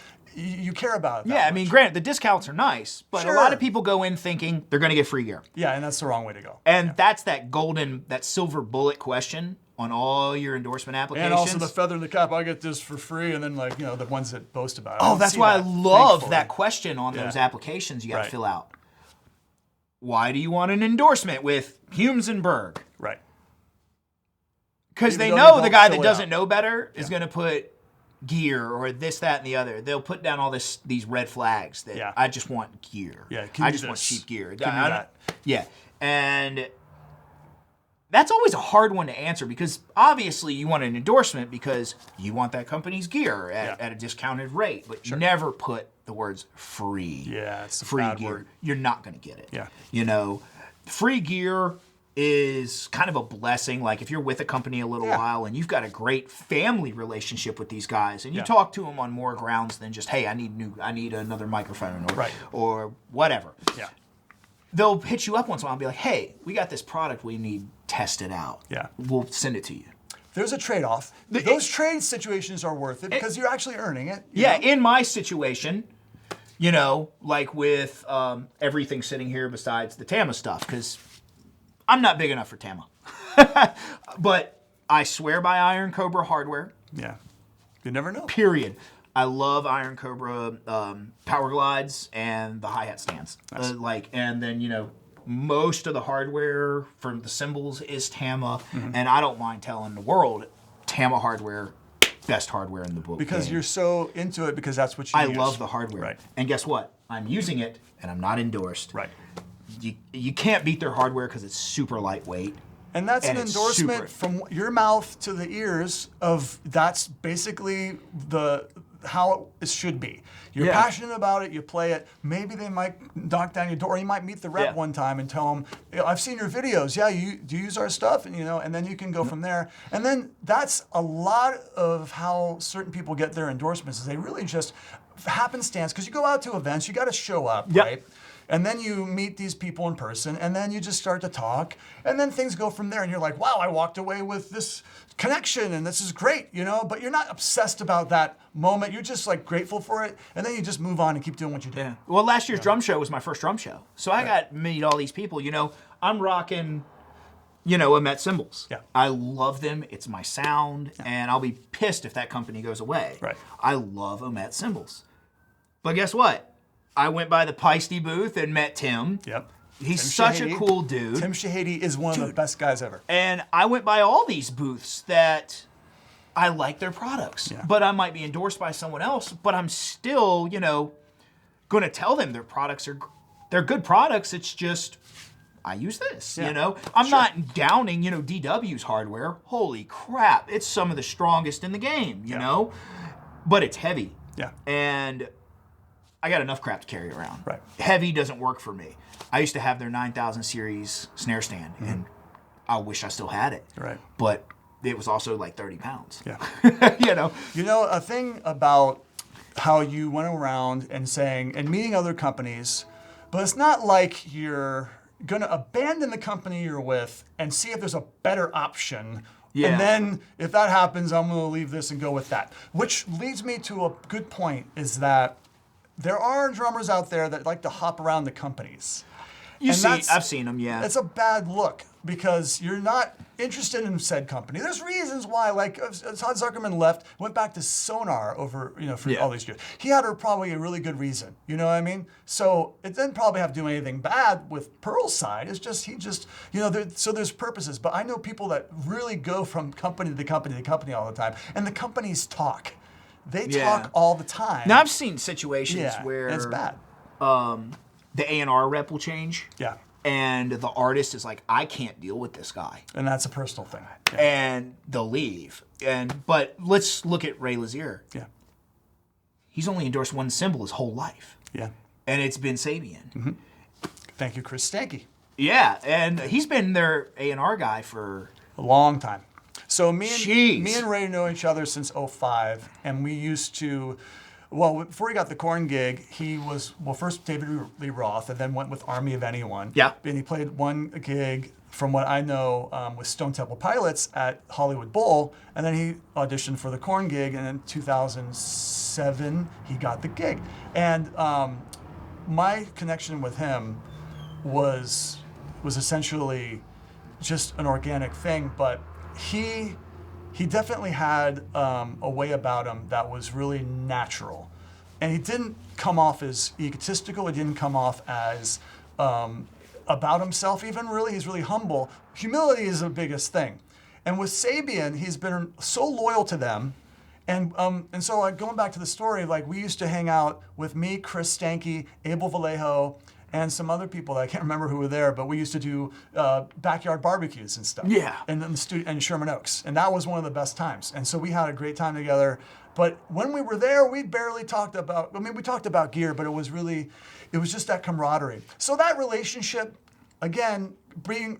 care about it. Yeah, I mean, granted, the discounts are nice, but a lot of people go in thinking they're going to get free gear. Yeah, and that's the wrong way to go. And that's that silver bullet question on all your endorsement applications. And also the feather in the cap, I get this for free, and then the ones that boast about it. Oh, that's why I love that question on those applications you got to fill out. Why do you want an endorsement with Humes and Berg? Right. Because they know the guy that doesn't know better is going to put gear or this, that, and the other. They'll put down all these red flags that I just want gear. Yeah, I just want cheap gear. Give me that. Yeah, and that's always a hard one to answer because obviously you want an endorsement because you want that company's gear at a discounted rate, but you never put the words free. Yeah, it's a free bad gear. word. You're not going to get it. Yeah. You know, free gear is kind of a blessing. Like if you're with a company a little while and you've got a great family relationship with these guys and you talk to them on more grounds than just, hey, I need another microphone or whatever. Yeah. They'll hit you up once in a while and be like, hey, we got this product we need tested out. Yeah. We'll send it to you. There's a trade-off. Those trade situations are worth it because you're actually earning it. You know? In my situation, you know, like with everything sitting here besides the Tama stuff, because I'm not big enough for Tama. But I swear by Iron Cobra hardware. Yeah. You never know. Period. I love Iron Cobra power glides and the hi-hat stands. Nice. And then, you know, most of the hardware for the cymbals is Tama. And I don't mind telling the world, Tama hardware, best hardware in the book. Because you're so into it because that's what you use. I love the hardware. Right. And guess what? I'm using it and I'm not endorsed. Right. You can't beat their hardware because it's super lightweight. And that's an endorsement from your mouth to the ears of that's basically how it should be. You're passionate about it, you play it. Maybe they might knock down your door. Or you might meet the rep one time and tell them, I've seen your videos. Yeah, do you use our stuff? And, and then you can go from there. And then that's a lot of how certain people get their endorsements is they really just happenstance. Because you go out to events, you got to show up, right? And then you meet these people in person, and then you just start to talk, and then things go from there, and you're like, wow, I walked away with this connection, and this is great, but you're not obsessed about that moment. You're just like grateful for it, and then you just move on and keep doing what you do. Yeah. Well, last year's drum show was my first drum show. So I got to meet all these people. I'm rocking, Met cymbals. Yeah. I love them. It's my sound, and I'll be pissed if that company goes away. Right. I love Met cymbals. But guess what? I went by the Peisty booth and met Tim. Yep. He's such a cool dude. Tim Shahady is one of the best guys ever. And I went by all these booths that I like their products. Yeah. But I might be endorsed by someone else, but I'm still, going to tell them they're good products. It's just I use this, I'm not downing, DW's hardware. Holy crap. It's some of the strongest in the game, you know? But it's heavy. Yeah. And I got enough crap to carry around. Right. Heavy doesn't work for me. I used to have their 9000 series snare stand, and I wish I still had it. Right. But it was also like 30 pounds. Yeah. A thing about how you went around and meeting other companies, but it's not like you're going to abandon the company you're with and see if there's a better option. Yeah. And then if that happens, I'm going to leave this and go with that. Which leads me to a good point is that there are drummers out there that like to hop around the companies. I've seen them, yeah. It's a bad look because you're not interested in said company. There's reasons why, like Todd Zuckerman left, went back to Sonar over, for all these years. He had probably a really good reason, you know what I mean? So it didn't probably have to do anything bad with Pearl's side. It's just, so there's purposes. But I know people that really go from company to company to company all the time, and the companies talk. They talk all the time. Now, I've seen situations where it's bad. The A&R rep will change. Yeah. And the artist is like, I can't deal with this guy. And that's a personal thing. Yeah. And they'll leave. But let's look at Ray Lazier. Yeah. He's only endorsed one cymbal his whole life. Yeah. And it's been Sabian. Mm-hmm. Thank you, Chris Stanky. Yeah, and he's been their A&R guy for A long time. So me Jeez. and Ray know each other since '05, and we used to. Well, before he got the Korn gig, he was first David Lee Roth, and then went with Army of Anyone. Yeah. And he played one gig, from what I know, with Stone Temple Pilots at Hollywood Bowl, and then he auditioned for the Korn gig, and in 2007 he got the gig. And my connection with him was essentially just an organic thing, but he definitely had a way about him that was really natural, and he didn't come off as egotistical. He didn't come off as about himself even, really. He's really humble. Humility is the biggest thing. And with Sabian, he's been so loyal to them. And so like going back to the story, like we used to hang out with me, Chris Stanky, Abel Vallejo, and some other people that I can't remember who were there, but we used to do backyard barbecues and stuff. Yeah. And in the studio in Sherman Oaks. And that was one of the best times. And so we had a great time together. But when we were there, we barely talked about, I mean, we talked about gear, but it was just that camaraderie. So that relationship, again, being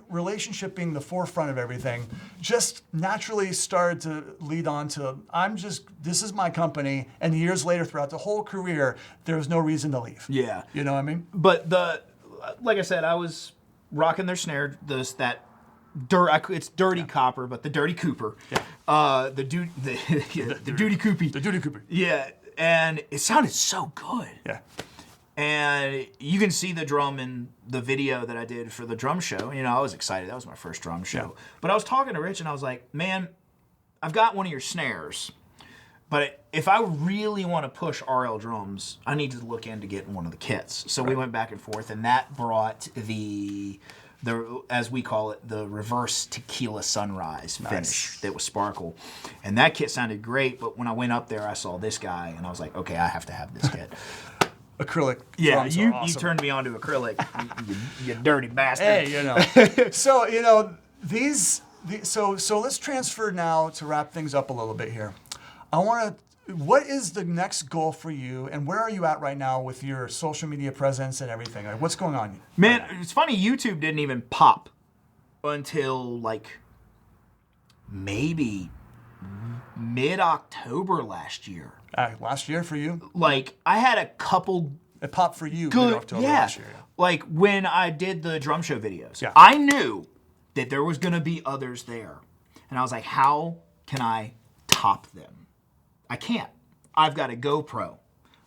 the forefront of everything, just naturally started to lead on to, this is my company, and years later, throughout the whole career, there was no reason to leave. Yeah. You know what I mean? But like I said, I was rocking their snare, it's dirty copper, but the Dirty Cooper. Yeah. The Duty Coopy. The Duty Cooper. Yeah, and it sounded so good. Yeah. And you can see the drum in the video that I did for the drum show. You know, I was excited. That was my first drum show. Yeah. But I was talking to Rich, and I was like, man, I've got one of your snares. But if I really want to push RL drums, I need to look into getting one of the kits. So we went back and forth, and that brought the as we call it, the reverse tequila sunrise finish that was sparkle. And that kit sounded great, but when I went up there, I saw this guy, and I was like, okay, I have to have this kit. Acrylic. Yeah, drums you are awesome. turned me on to acrylic, you dirty bastard. Hey, you know. So, you know, so let's transfer now to wrap things up a little bit here. What is the next goal for you, and where are you at right now with your social media presence and everything? Like, what's going on? Man, it's funny, YouTube didn't even pop until like maybe mid-October last year. Last year for you? Like, I had a couple It popped for you good, mid-October last year. Yeah. like when I did the drum show videos. Yeah. I knew that there was going to be others there. And I was like, how can I top them? I can't. I've got a GoPro.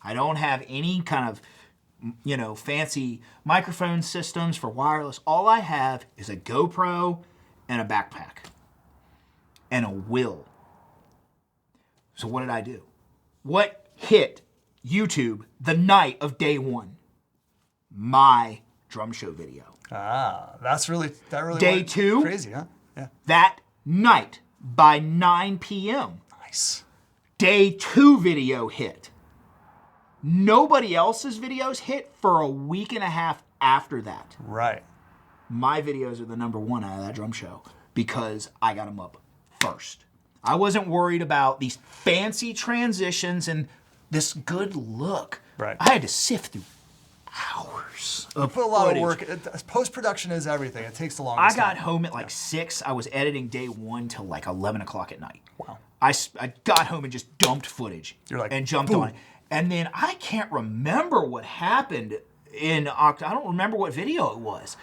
I don't have any kind of, fancy microphone systems for wireless. All I have is a GoPro and a backpack and a will. So what did I do? What hit YouTube the night of day one? My drum show video. That really Day went two? crazy, huh? Yeah. That night by 9 p.m. Nice. Day 2 video hit. Nobody else's videos hit for a week and a half after that. Right. My videos are the number one out of that drum show because I got them up first. I wasn't worried about these fancy transitions and this good look. Right. I had to sift through hours of Put a lot footage. of work. Post-production is everything. It takes the longest I got time. home at like 6. I was editing day 1 till like 11 o'clock at night. Wow. I got home and just dumped footage. You're like, and jumped boom. on it. And then I can't remember what happened in October. I don't remember what video it was.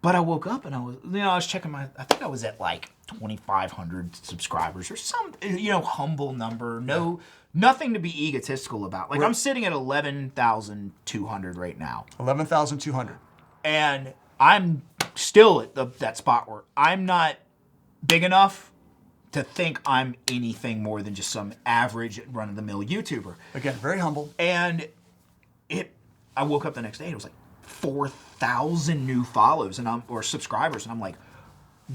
But I woke up and I was checking I think I was at like 2,500 subscribers or some, humble number. Nothing to be egotistical about. Like, I'm sitting at 11,200 right now. 11,200. And I'm still at that spot where I'm not big enough to think I'm anything more than just some average run-of-the-mill YouTuber. Again, very humble. And I woke up the next day and it was like 4,000 new follows or subscribers, and I'm like,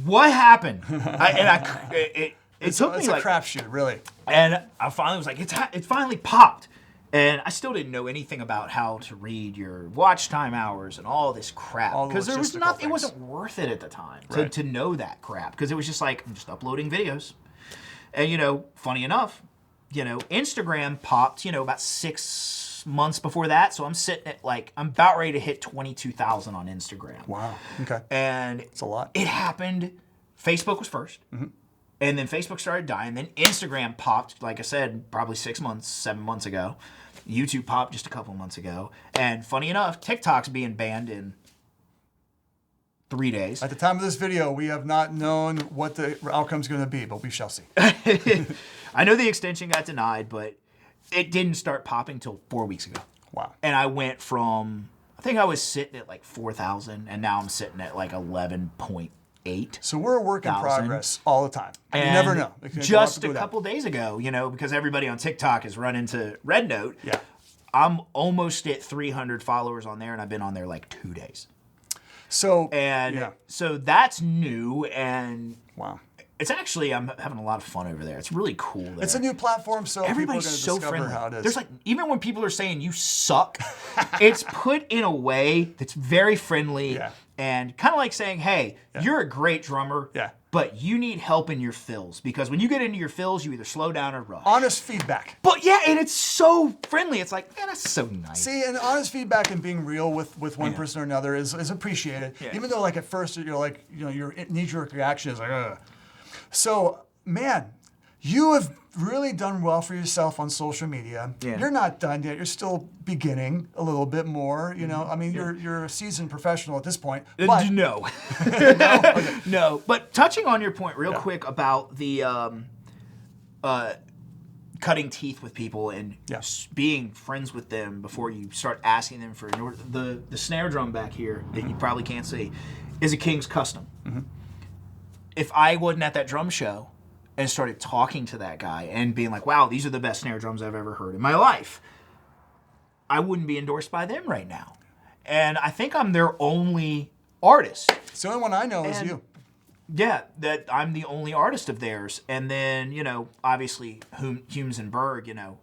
what happened? It took me It's a crapshoot, really. and I finally was like, it finally popped. And I still didn't know anything about how to read your watch time hours and all this crap. All the Because there was logistical nothing, it things. wasn't worth it at the time Right. to know that crap. Because it was just like, I'm just uploading videos. And, funny enough, Instagram popped, about 6 months before that. So I'm sitting at like, I'm about ready to hit 22,000 on Instagram. Wow. Okay. And it's a lot. It happened. Facebook was first. And then Facebook started dying. Then Instagram popped, like I said, probably 7 months ago. YouTube popped just a couple months ago. And funny enough, TikTok's being banned in 3 days. At the time of this video, we have not known what the outcome's going to be, but we shall see. I know the extension got denied, but it didn't start popping till 4 weeks ago. Wow. And I went from, I think I was sitting at like 4,000, and now I'm sitting at like 11.8. So we're a work in progress all the time. You never know. Just a couple days ago, you know, because everybody on TikTok is running to Red Note. Yeah. I'm almost at 300 followers on there, and I've been on there like 2 days. So so that's new, and wow. It's actually, I'm having a lot of fun over there. It's really cool there. It's a new platform, so everybody's people are so friendly. How it is. There's like, even when people are saying you suck, it's put in a way that's very friendly and kind of like saying, hey, you're a great drummer, but you need help in your fills, because when you get into your fills, you either slow down or rush. Honest feedback. But yeah, and it's so friendly. It's like, man, that's so nice. See, and honest feedback and being real with one person or another is appreciated. Yeah. Even though like at first you're like, you know, your knee-jerk reaction is like, ugh. So, man, you have really done well for yourself on social media. Yeah. You're not done yet. You're still beginning a little bit more. You know, I mean, you're a seasoned professional at this point. But no. No. But touching on your point real quick about the cutting teeth with people and being friends with them before you start asking them for the snare drum back here that you probably can't see is a King's Custom. If I wasn't at that drum show and started talking to that guy and being like, wow, these are the best snare drums I've ever heard in my life, I wouldn't be endorsed by them right now. And I think I'm their only artist. It's the only one I know is you. Yeah, that I'm the only artist of theirs. And then, you know, obviously Humes and Berg, you know.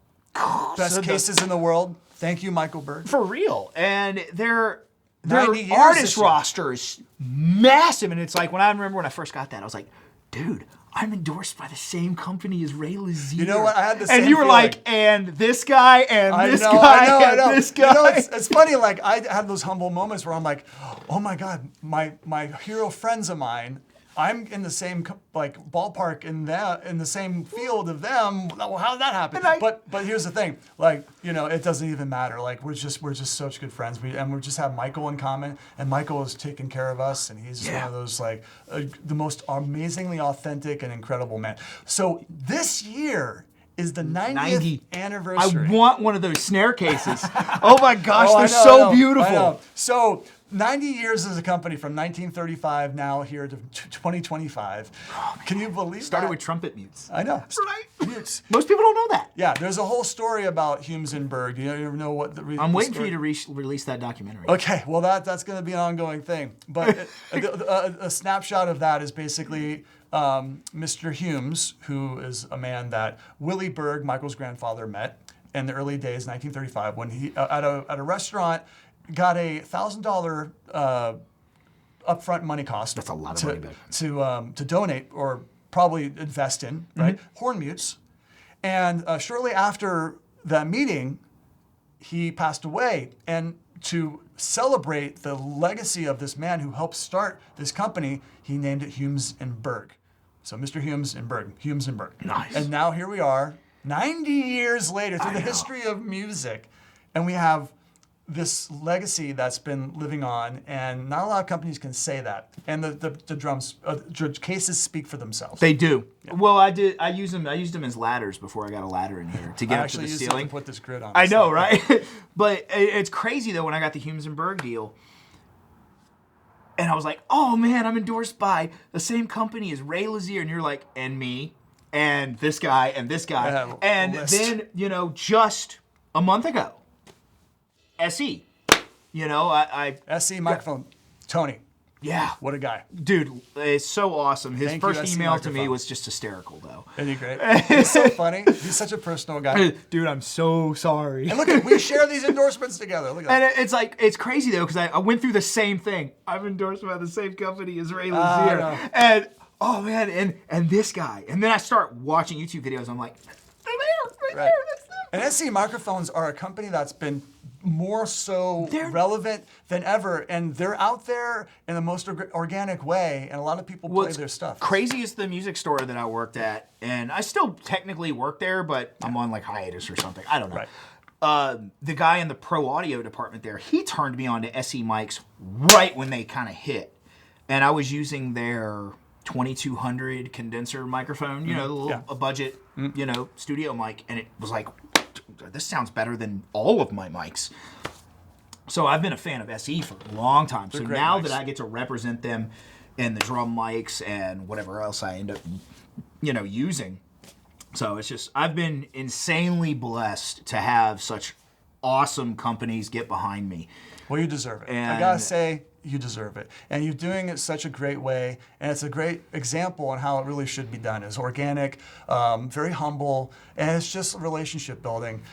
Best cases in the world. Thank you, Michael Berg. For real. And their artist roster is massive. And it's like, when I remember when I first got that, I was like, dude, I'm endorsed by the same company as Ray Lazier. You know what? I had the same And you were feeling. like, and this guy, and this guy, I know. and this guy. You know, it's funny, like, I had those humble moments where I'm like, oh my God, my hero friends of mine, I'm in the same like ballpark in the same field of them. Well, how did that happen? But here's the thing, like, you know, it doesn't even matter. Like, we're just such good friends. We just have Michael in common, and Michael is taking care of us, and he's just one of those like the most amazingly authentic and incredible man. So this year is the 90th anniversary. I want one of those snare cases. Oh my gosh, they're so beautiful. I know. So 90 years as a company, from 1935 now here to 2025. Can you believe Started that? with trumpet mutes. I know. Right? Mutes. Most people don't know that. Yeah, there's a whole story about Humes and Berg. Do you ever know what the I'm waiting for you to release that documentary. Okay, well that's going to be an ongoing thing. But a snapshot of that is basically Mr. Humes, who is a man that Willie Berg, Michael's grandfather, met in the early days, 1935, when he at a restaurant got a $1,000 upfront money cost. That's a lot of money back to donate or probably invest in, right? Horn mutes. And shortly after that meeting, he passed away. And to celebrate the legacy of this man who helped start this company, he named it Humes and Berg. So Mr. Humes and Berg, Humes and Berg. Nice. And now here we are, 90 years later, through the history of music, and we have this legacy that's been living on, and not a lot of companies can say that. And the drums cases speak for themselves. They do. Yeah. Well, I used them as ladders before I got a ladder in here to get up to the ceiling. I actually used them to put this grid on. I know, right? But it's crazy though, when I got the Humes and Berg deal, and I was like, oh man, I'm endorsed by the same company as Ray Lazier, and you're like, and me, and this guy, and this guy, and then, you know, just a month ago, SE, you know, I SE microphone, Tony. Yeah. What a guy. Dude, it's so awesome. His first email to me was just hysterical, though. Isn't he great? He's so funny. He's such a personal guy. Dude, I'm so sorry. And look, we share these endorsements together. Look at that. And it's like, it's crazy, though, because I went through the same thing. I'm endorsed by the same company as Ray Lazier. And, oh, man, and this guy. And then I start watching YouTube videos. I'm like, they're there, right there, that's them. And SE Microphones are a company that's been more so relevant than ever, and they're out there in the most organic way, and a lot of people play their stuff. Crazy is the music store that I worked at, and I still technically work there, but I'm on like hiatus or something. I don't know. Right. The guy in the pro audio department there, he turned me on to SE mics right when they kind of hit, and I was using their 2200 condenser microphone, you know, the little, a budget, you know, studio mic, and it was like, this sounds better than all of my mics. So I've been a fan of SE for a long time. So now that I get to represent them in the drum mics and whatever else I end up, you know, using. So it's just, I've been insanely blessed to have such awesome companies get behind me. Well, you deserve it. I gotta say, you deserve it. And you're doing it such a great way, and it's a great example on how it really should be done. It's organic, very humble, and it's just relationship building.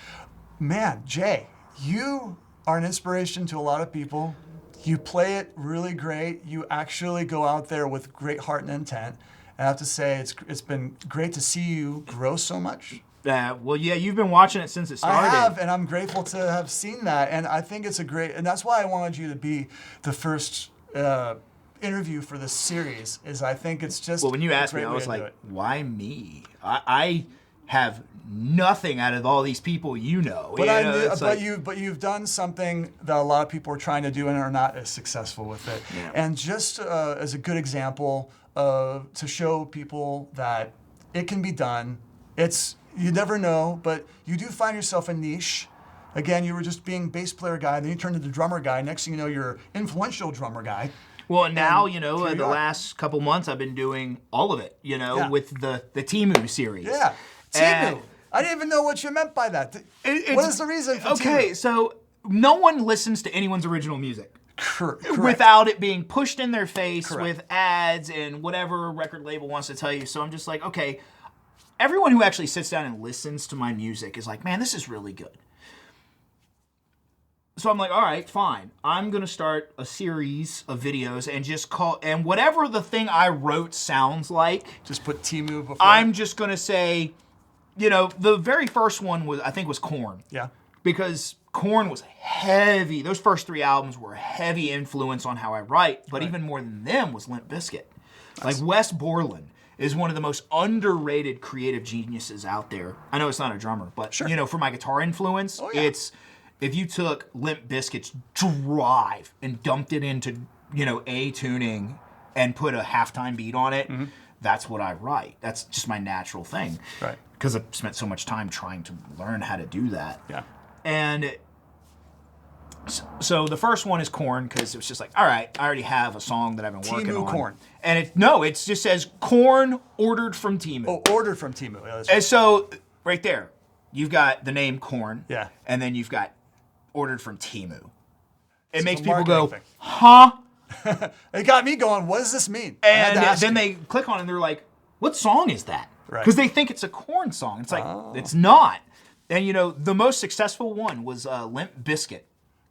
Man, Jay, you are an inspiration to a lot of people. You play it really great. You actually go out there with great heart and intent. I have to say, it's been great to see you grow so much. Well, yeah, you've been watching it since it started. I have, and I'm grateful to have seen that. And I think it's a great, and that's why I wanted you to be the first interview for this series. Is I think it's just. Well, when you asked me, I was like, why me? I have nothing out of all these people you know. But but you've done something that a lot of people are trying to do and are not as successful with it. Yeah. And just as a good example to show people that it can be done. You never know, but you do find yourself a niche. Again, you were just being bass player guy, then you turned into drummer guy. Next thing you know, you're influential drummer guy. Well, now, you know, the last couple months I've been doing all of it, you know, with the Temu series. Yeah, Temu. I didn't even know what you meant by that. What is the reason for Temu? Okay, so no one listens to anyone's original music. Correct. Without it being pushed in their face with ads and whatever a record label wants to tell you. So I'm just like, okay, everyone who actually sits down and listens to my music is like, man, this is really good. So I'm like, all right, fine. I'm going to start a series of videos and just and whatever the thing I wrote sounds like. Just put Temu before. I'm just going to say, you know, the very first one I think was Korn. Yeah. Because Korn was heavy. Those first 3 albums were a heavy influence on how I write. But even more than them was Limp Bizkit. Like Wes Borland is one of the most underrated creative geniuses out there. I know it's not a drummer, but you know, for my guitar influence, it's if you took Limp Bizkit's Drive and dumped it into, you know, A tuning and put a halftime beat on it, that's what I write. That's just my natural thing. Right. Because I've spent so much time trying to learn how to do that. Yeah. And so the first one is Korn, because it was just like, all right, I already have a song that I've been working on. Korn. And it just says Korn ordered from Temu. Oh, ordered from Temu. Yeah, that's right. And so right there, you've got the name Korn. Yeah. And then you've got ordered from Temu. It makes a people go, marketing thing. huh? It got me going, what does this mean? And then they click on it and they're like, what song is that? Right. Because they think it's a Korn song. It's like, it's not. And you know, the most successful one was Limp Bizkit.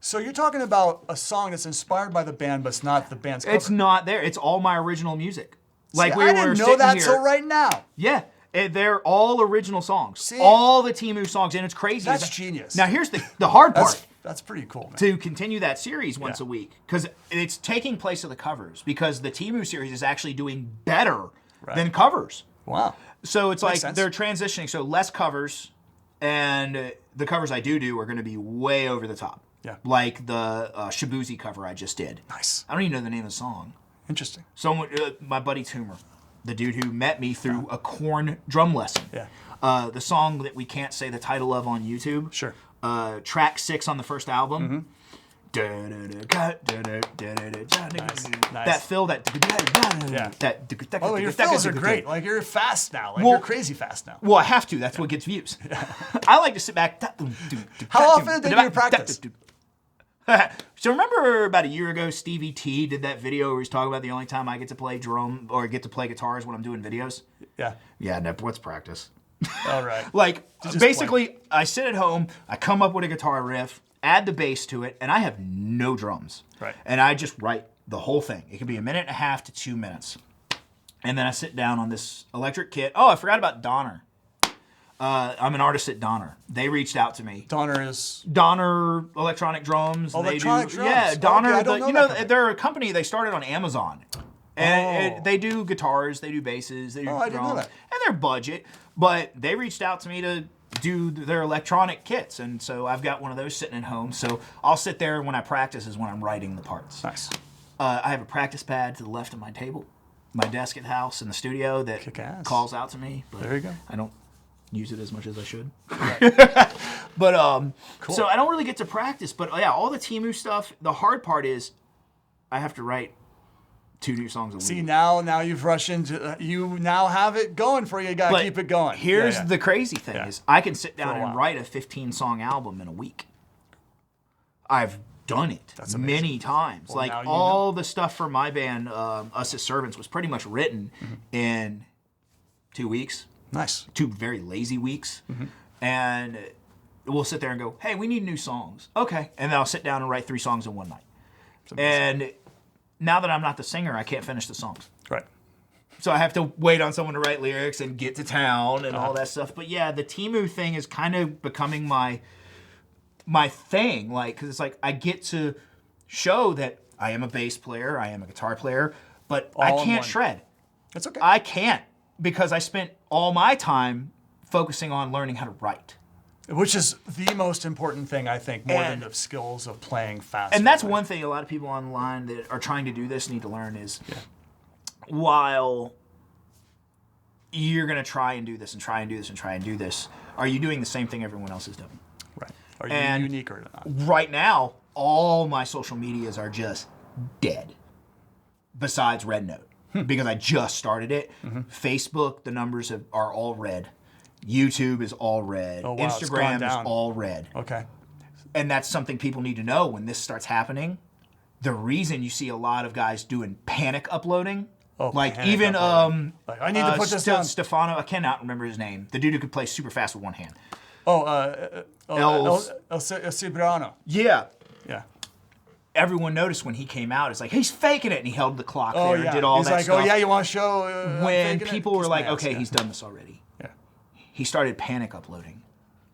So you're talking about a song that's inspired by the band, but it's not the band's cover. It's not there. It's all my original music. Like I didn't know that till right now. Yeah. They're all original songs. See? All the Temu songs, and it's crazy. That's genius. Now here's the hard part. That's pretty cool, man. To continue that series once a week, because it's taking place of the covers, because the Temu series is actually doing better than covers. Wow. So it's like they're transitioning, so less covers, and the covers I do are going to be way over the top. Yeah. Like the Shabuzi cover I just did. Nice. I don't even know the name of the song. Interesting. Someone, my buddy Toomer, the dude who met me through a Korn drum lesson. Yeah. The song that we can't say the title of on YouTube. Sure. Track 6 on the first album. Nice. That fill, Oh, your fills are great. Like you're fast now. Like you're crazy fast now. Well, I have to. That's what gets views. I like to sit back. How often do you practice? So remember about a year ago, Stevie T did that video where he's talking about the only time I get to play drum or get to play guitar is when I'm doing videos? Yeah. Yeah, no, what's practice? All right. Like, basically, I sit at home, I come up with a guitar riff, add the bass to it, and I have no drums. Right. And I just write the whole thing. It could be 1.5 to 2 minutes. And then I sit down on this electric kit. Oh, I forgot about Donner. I'm an artist at Donner. They reached out to me. Donner is Donner Electronic Drums. Electronic drums. Yeah, Donner. Okay, I don't know that company. They're a company. They started on Amazon, and they do guitars, they do basses, they do drums, I didn't know that. and their budget. But they reached out to me to do their electronic kits, and so I've got one of those sitting at home. So I'll sit there when I practice is when I'm writing the parts. nice. I have a practice pad to the left of my table, my desk at house in the studio that Kick-ass. calls out to me. But There you go. I don't use it as much as I should. But Cool. so I don't really get to practice. But yeah, all the Temu stuff. The hard part is I have to write 2 new songs a week. See, now you've rushed into, you now have it going for you. You got to But keep it going. Here's Yeah, yeah. the crazy thing Yeah. is I can sit down For a and while. write a 15-song album in a week. I've done it amazing. many times. Well, now like you all the stuff for my band, Us as Servants, was pretty much written in 2 weeks. Nice. 2 very lazy weeks. And we'll sit there and go, hey, we need new songs. Okay. And then I'll sit down and write 3 songs in one night. And now that I'm not the singer, I can't finish the songs. Right. So I have to wait on someone to write lyrics and get to town and all that stuff. But yeah, the Temu thing is kind of becoming my thing. Like, because it's like I get to show that I am a bass player, I am a guitar player, but I All in can't one. shred. That's okay. I can't because I spent all my time focusing on learning how to write. Which is the most important thing, I think, more than And- the skills of playing fast. And that's one thing a lot of people online that are trying to do this need to learn is while you're going to try and do this and try and do this and try and do this, are you doing the same thing everyone else is doing? Right. Are you And- unique or not? Right now, all my social medias are just dead. Besides Red Note, because I just started it. Facebook, the numbers are all red. YouTube is all red. Oh, wow, it's gone Instagram is down. all red. Okay. And that's something people need to know when this starts happening. The reason you see a lot of guys doing panic uploading, Oh, like panic even uploading. Like, I need to put this down. Stefano, I cannot remember his name. The dude who could play super fast with one hand. El Cibrano. Yeah. Yeah. Everyone noticed when he came out, it's like, he's faking it. And he held the clock Oh, there yeah. and did all He's that like, stuff. oh, yeah, you want to show? I'm When faking it? people were Kiss like, my ass, okay, yeah. he's done this already. Yeah. He started panic uploading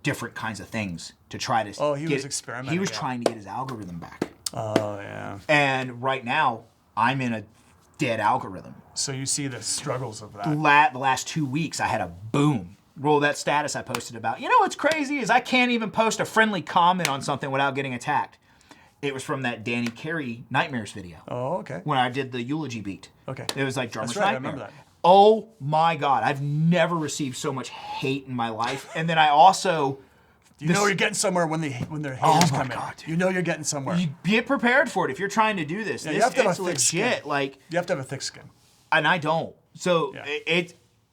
different kinds of things to try to Oh, he get, was experimenting, He was yeah. trying to get his algorithm back. Oh, yeah. And right now, I'm in a dead algorithm. So you see the struggles of that. The last 2 weeks, I had a boom. Roll that status I posted about. You know what's crazy is I can't even post a friendly comment on something without getting attacked. It was from that Danny Carey Nightmares video. Oh, okay. When I did the eulogy beat. Okay. It was like Drummer's That's right, I Nightmare. remember that. Oh my God. I've never received so much hate in my life. And then I also... You know you're getting somewhere when their haters Oh my come God, in. dude. You know you're getting somewhere. You get prepared for it if you're trying to do this. Yeah, This you have to have it's a thick skin. legit. Like, You have to have a thick skin. and I don't. So Yeah.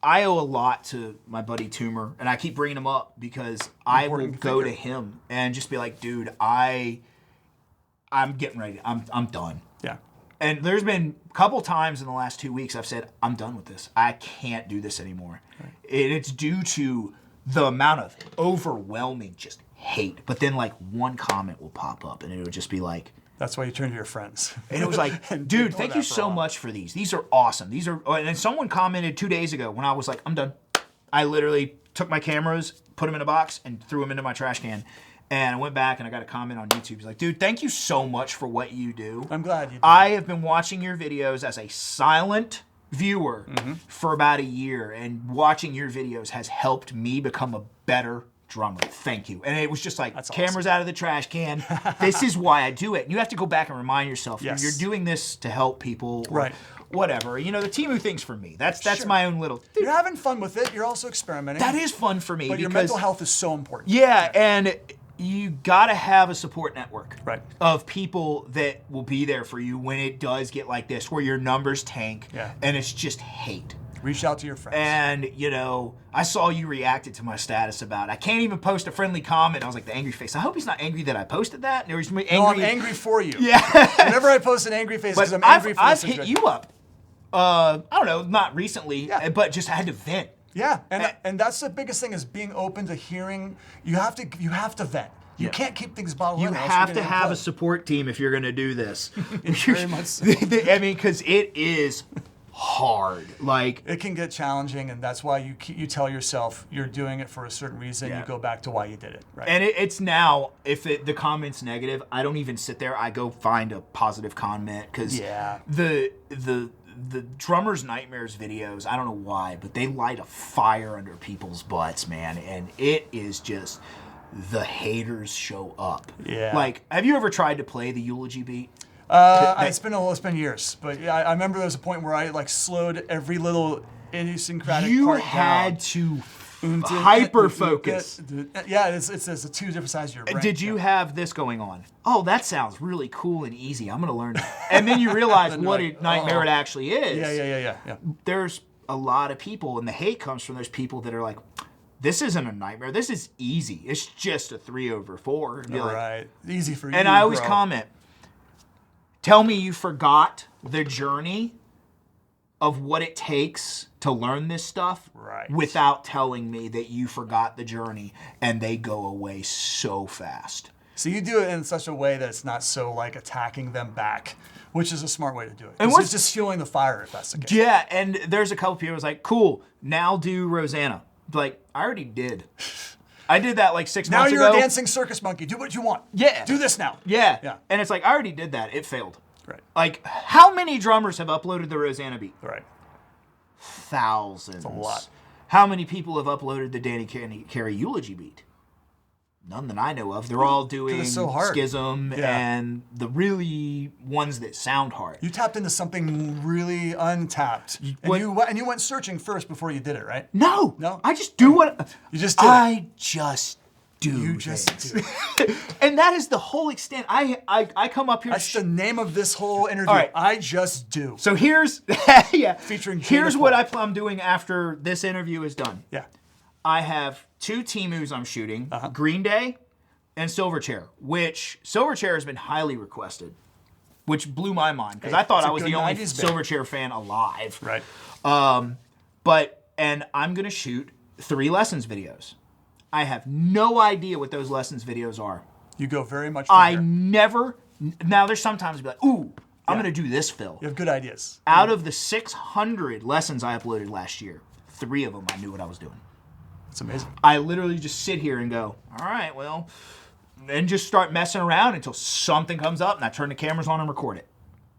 I owe a lot to my buddy Toomer, and I keep bringing him up because I will Important go to figure. him and just be like, dude, I'm getting ready. I'm done. Yeah. And there's been a couple times in the last 2 weeks I've said, I'm done with this. I can't do this anymore. And it's due to the amount of overwhelming just hate. But then like one comment will pop up and it would just be like, That's why you turn to your friends. and it was like, And dude, ignore thank that you for a so while. much for these. These are awesome. These are, and then someone commented 2 days ago when I was like, I'm done. I literally took my cameras, put them in a box, and threw them into my trash can. And I went back and I got a comment on YouTube. He's like, dude, thank you so much for what you do. I'm glad you did. I have been watching your videos as a silent viewer for about a year, and watching your videos has helped me become a better drummer. Thank you. And it was just like, That's cameras out of the trash can. This is why I do it. And you have to go back and remind yourself, Yes. you're doing this to help people. Or Right. Whatever. You know, the Temu thing's for me. That's Sure. my own little... You're having fun with it. You're also experimenting. That is fun for me. But your because, mental health is so important. Yeah, and you gotta have a support network Right. of people that will be there for you when it does get like this, where your numbers tank Yeah. and it's just hate. Reach out to your friends. And, you know, I saw you reacted to my status about, I can't even post a friendly comment. I was like, the angry face. I hope he's not angry that I posted that. Or he's angry. No, I'm angry for you. Yeah. Whenever I post an angry face, But because I'm angry for I've the hit situation. you up. I don't know, not recently, Yeah. but just I had to vent. Yeah, and that's the biggest thing is being open to hearing. You have to vent. You Yeah. can't keep things bottled You in. or else have you're to gonna have a implode. support team if you're going to do this. Very much so. I mean, because it is hard. Like, it can get challenging, and that's why you tell yourself you're doing it for a certain reason. Yeah. You go back to why you did it, right? and it's now, if the comment's negative, I don't even sit there. I go find a positive comment, because Yeah. the Drummer's Nightmares videos, I don't know why, but they light a fire under people's butts, man. And it is just, the haters show up. Yeah. Like, have you ever tried to play the eulogy beat? It's been years, but yeah, I remember there was a point where I like slowed every little idiosyncratic You part had down. to hyper focus. Yeah, it's a two different sides of your brain. Did you have this going on? Oh, that sounds really cool and easy. I'm going to learn that. And then you realize what a nightmare it actually is. Yeah. There's a lot of people, and the hate comes from those people that are like, this isn't a nightmare. This is easy. It's just a 3/4. And be like, Right. Easy for you. and I always bro. comment, tell me you forgot the journey of what it takes to learn this stuff, Right. without telling me that you forgot the journey, and they go away so fast. So you do it in such a way that it's not so like attacking them back, which is a smart way to do it. And And what's- it's just fueling the fire if that's the case. Yeah, and there's a couple people who's like, cool, now do Rosanna. Like, I already did. I did that like 6 Now months you're ago. a dancing circus monkey. Do what you want. Yeah. Do this now. Yeah. Yeah. And it's like, I already did that. It failed. Right. Like, how many drummers have uploaded the Rosanna beat? Right. Thousands. a lot. How many people have uploaded the Danny Carey eulogy beat? None that I know of. They're all doing it's so hard. Schism Yeah. and the really ones that sound hard. You tapped into something really untapped, what- and you went searching first before you did it, right? No. No? I just do what... You just did it. I just do You just things. do. And that is the whole extent. I come up here... That's the name of this whole interview. All right. I just do. So here's... yeah. Featuring Here's Jada what Paul. I'm doing after this interview is done. Yeah. I have 2 Temus I'm shooting, Uh-huh. Green Day and Silverchair, which Silverchair has been highly requested, which blew my mind, because I thought it's a I was good the only 90s band. Silverchair fan alive. Right. And I'm going to shoot 3 lessons videos. I have no idea what those lessons videos are. You go very much from I there. never... Now, there's sometimes I'll be like, ooh, I'm Yeah. going to do this, Phil. You have good ideas. Out of the 600 lessons I uploaded last year, 3 of them I knew what I was doing. It's amazing. I literally just sit here and go, all right, well, and just start messing around until something comes up, and I turn the cameras on and record it.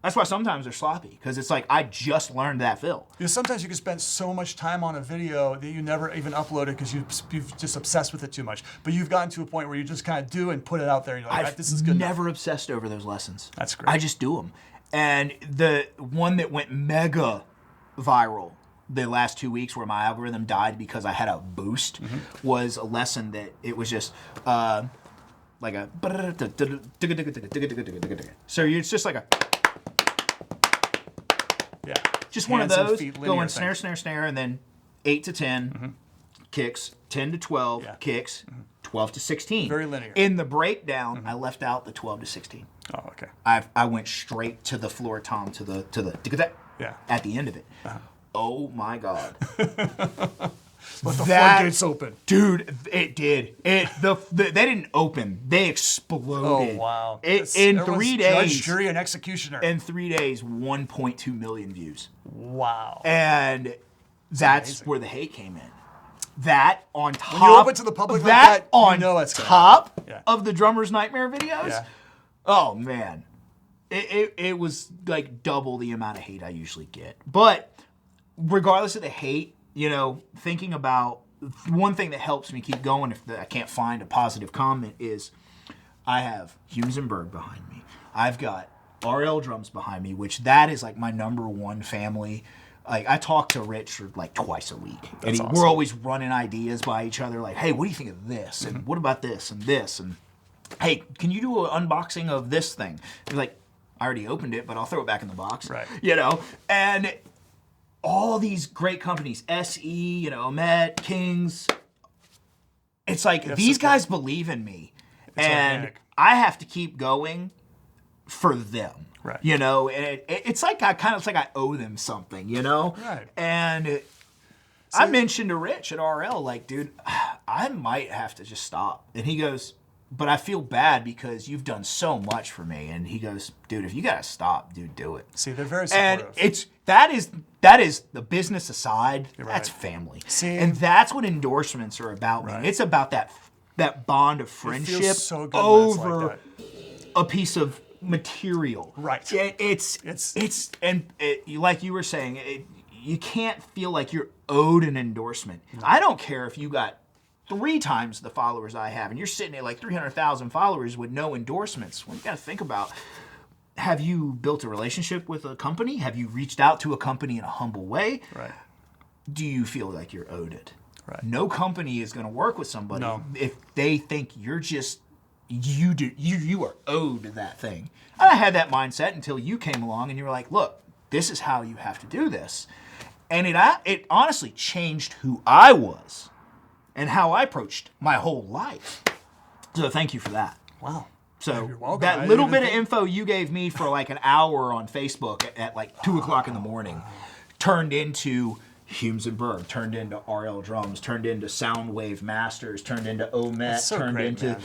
That's why sometimes they're sloppy, because it's like, I just learned that Phil. Because sometimes you can spend so much time on a video that you never even uploaded because you've just obsessed with it too much. But you've gotten to a point where you just kind of do and put it out there, and you're like, I've this is good enough. never obsessed over those lessons. That's great. I just do them. And the one that went mega viral the last 2 weeks, where my algorithm died because I had a boost, was a lesson that it was just like a... So it's just like a... Yeah. Just one of Hands and those, feet, linear going thing. snare, snare, snare, and then 8 to 10 kicks, 10 to 12 Yeah. kicks, 12 to 16. Very linear. In the breakdown, I left out the 12 to 16. Oh, okay. I went straight to the floor tom, to the Yeah. at the end of it. Oh my God. Let the That- floodgates open. Dude, it did. They didn't open. They exploded. Oh, wow. In Everyone's 3 Judge, days. jury, and executioner. In 3 days, 1.2 million views. Wow. And that's amazing. where the hate came in. That on top. you open to the public like that, you on know it's gonna top happen. Yeah. of the Drummer's Nightmare videos. Yeah. Oh man, it was like double the amount of hate I usually get. But regardless of the hate, you know, thinking about one thing that helps me keep going if I can't find a positive comment is I have Humes and Berg behind me. I've got RL drums behind me, which that is like my #1 family. Like I talk to Rich like twice a week, and awesome. we're always running ideas by each other. Like, hey, what do you think of this? And what about this and this? And hey, can you do an unboxing of this thing? And like, I already opened it, but I'll throw it back in the box. Right. You know, and all these great companies, SE, you know, Met, Kings. It's like these support. guys believe in me, and organic. I have to keep going for them. Right. You know, and it's like it's like I owe them something, you know? Right. And I mentioned to Rich at RL, like, dude, I might have to just stop. And he goes, but I feel bad because you've done so much for me. And he goes, dude, if you got to stop, dude, do it. See, they're very And supportive. that is the business aside. You're That's right. family. See? And that's what endorsements are about, man. Right. It's about that bond of friendship feels so good when it's like over that. a piece of material. Right. Like you were saying, you can't feel like you're owed an endorsement. No. I don't care if you got 3 times the followers I have, and you're sitting at like 300,000 followers with no endorsements. Well, you got to think about, have you built a relationship with a company? Have you reached out to a company in a humble way? Right. Do you feel like you're owed it? Right. No company is going to work with somebody if they think you're just you are owed that thing. And I had that mindset until you came along and you were like, look, this is how you have to do this. And it honestly changed who I was and how I approached my whole life. So thank you for that. Wow. So You're welcome. that little bit of info you gave me for like an hour on Facebook at like 2 o'clock in the morning turned into Humes and Berg, turned into RL Drums, turned into Soundwave Masters, turned into OMET, so turned great, into man.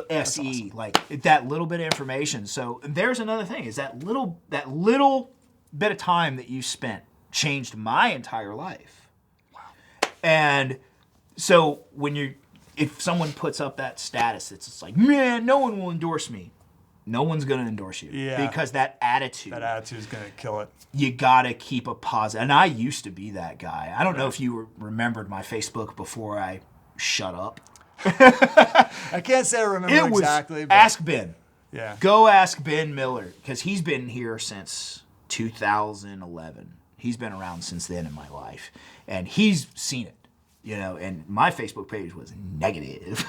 SE. Awesome. Like that little bit of information. So there's another thing, is that little bit of time that you spent changed my entire life. Wow. And so if someone puts up that status, it's like, man, no one will endorse me. No one's going to endorse you. Yeah. Because that attitude is going to kill it. You got to keep a positive. And I used to be that guy. I don't know if you remembered my Facebook before I shut up. I can't say I remember exactly. But Ask Ben. yeah. Go ask Ben Miller, because he's been here since 2011. He's been around since then in my life. And he's seen it, and my Facebook page was negative.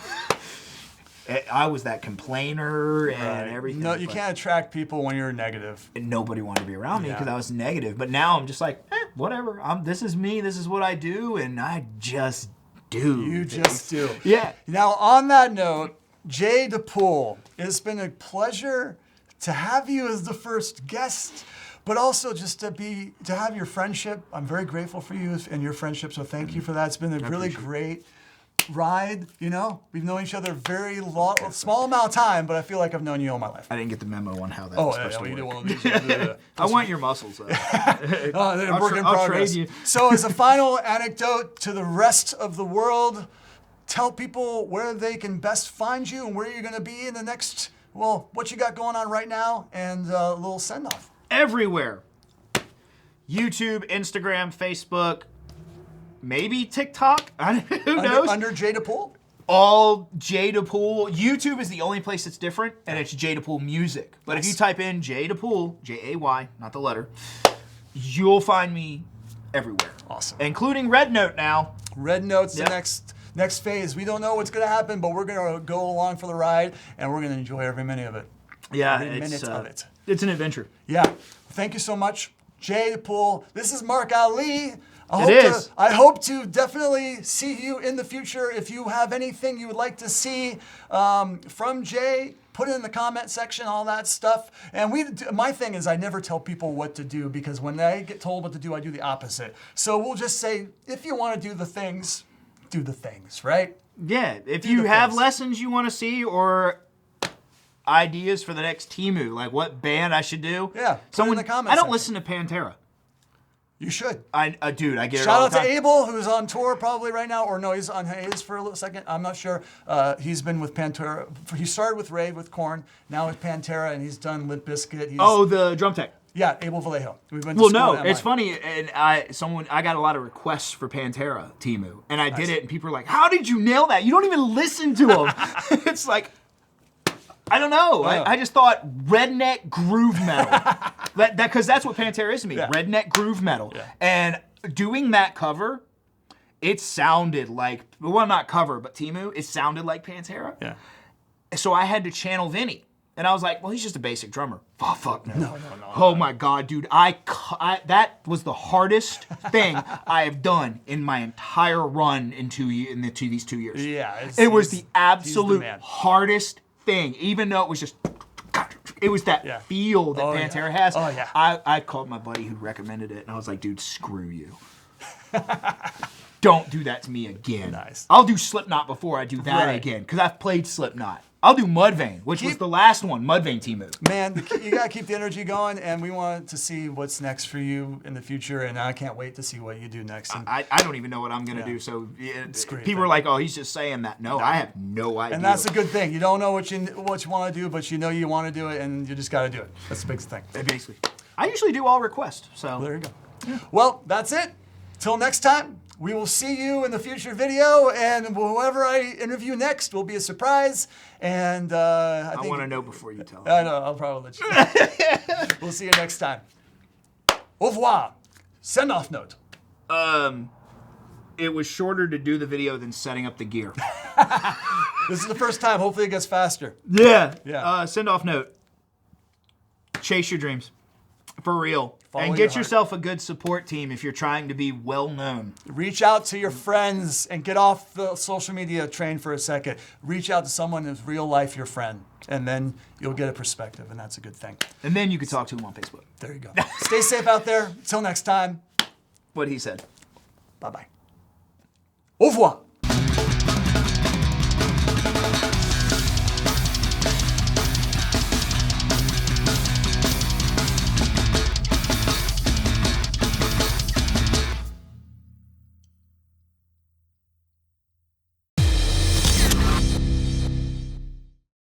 I was that complainer and everything. No, you can't attract people when you're negative. And nobody wanted to be around me because I was negative. But now I'm just like, whatever. This is me. This is what I do. And I just do. You just do. Yeah. Now, on that note, Jay DEPOOL, it's been a pleasure to have you as the first guest, but also just to have your friendship. I'm very grateful for you and your friendship, so thank you for that. It's been a really great ride. We've known each other very small amount of time, but I feel like I've known you all my life. I didn't get the memo on how that was supposed to work. You did one of these. I want your muscles, though. Work in progress. Trade you. So as a final anecdote to the rest of the world, tell people where they can best find you and where you're going to be in the next, what you got going on right now, and a little send-off. Everywhere. YouTube, Instagram, Facebook, maybe TikTok. Who knows? Under Jay DEPOOL? All Jay DEPOOL. YouTube is the only place that's different, and it's Jay DEPOOL Music. But if you type in Jay DEPOOL, Jay, not the letter, you'll find me everywhere. Awesome. Including Red Note now. Red Note's the next phase. We don't know what's going to happen, but we're going to go along for the ride, and we're going to enjoy every minute of it. Yeah, every minute of it. It's an adventure. Yeah. Thank you so much, Jay DEPOOL. This is Mark Allee. I hope to definitely see you in the future. If you have anything you would like to see from Jay, put it in the comment section, all that stuff. And my thing is, I never tell people what to do, because when I get told what to do, I do the opposite. So we'll just say, if you want to do the things, right? Yeah. If you have lessons you want to see, or ideas for the next Temu, like what band I should do. Yeah, put it in the comments. I don't listen to Pantera. You should. Dude, I get it Shout all out the time. to Abel, who's on tour probably right now, or no, he's on hiatus for a little second. I'm not sure. He's been with Pantera. He started with Rave with Korn, now with Pantera, and he's done Limp Bizkit. The drum tech. Yeah, Abel Vallejo. We've been to school at it's MI. funny, and I got a lot of requests for Pantera, Temu, and I did it, and people were like, "How did you nail that? You don't even listen to them." It's like, I don't know. I just thought redneck groove metal. Because that's what Pantera is to me. Yeah. Redneck groove metal. Yeah. And doing that cover, it sounded like, not cover, but Temu, it sounded like Pantera. Yeah. So I had to channel Vinny. And I was like, well, he's just a basic drummer. Oh, fuck no. No. Oh my God, dude. That was the hardest thing I have done in my entire run these 2 years. Yeah. It was the absolute hardest thing, even though it was just, it was that feel that Pantera has. Oh, yeah. I called my buddy who recommended it, and I was like, dude, screw you. Don't do that to me again. Nice. I'll do Slipknot before I do that again, because I've played Slipknot. I'll do Mudvayne, which was the last one, Mudvayne team move. Man, you got to keep the energy going, and we want to see what's next for you in the future, and I can't wait to see what you do next. And I don't even know what I'm going to do, so great, people are like, oh, he's just saying that. No, I have no idea. And that's a good thing. You don't know what you want to do, but you know you want to do it, and you just got to do it. That's the biggest thing. Basically. I usually do all requests, so. Well, there you go. Yeah. Well, that's it. Till next time. We will see you in the future video, and whoever I interview next will be a surprise. And I want to know before you tell me. I know, I'll probably let you know. We'll see you next time. Au revoir. Send off note. It was shorter to do the video than setting up the gear. This is the first time. Hopefully it gets faster. Yeah. Send off note. Chase your dreams. For real. And get yourself a good support team if you're trying to be well known. Reach out to your friends and get off the social media train for a second. Reach out to someone who's real life your friend, and then you'll get a perspective, and that's a good thing. And then you can talk to him on Facebook. There you go. Stay safe out there. Until next time. What he said. Bye-bye. Au revoir.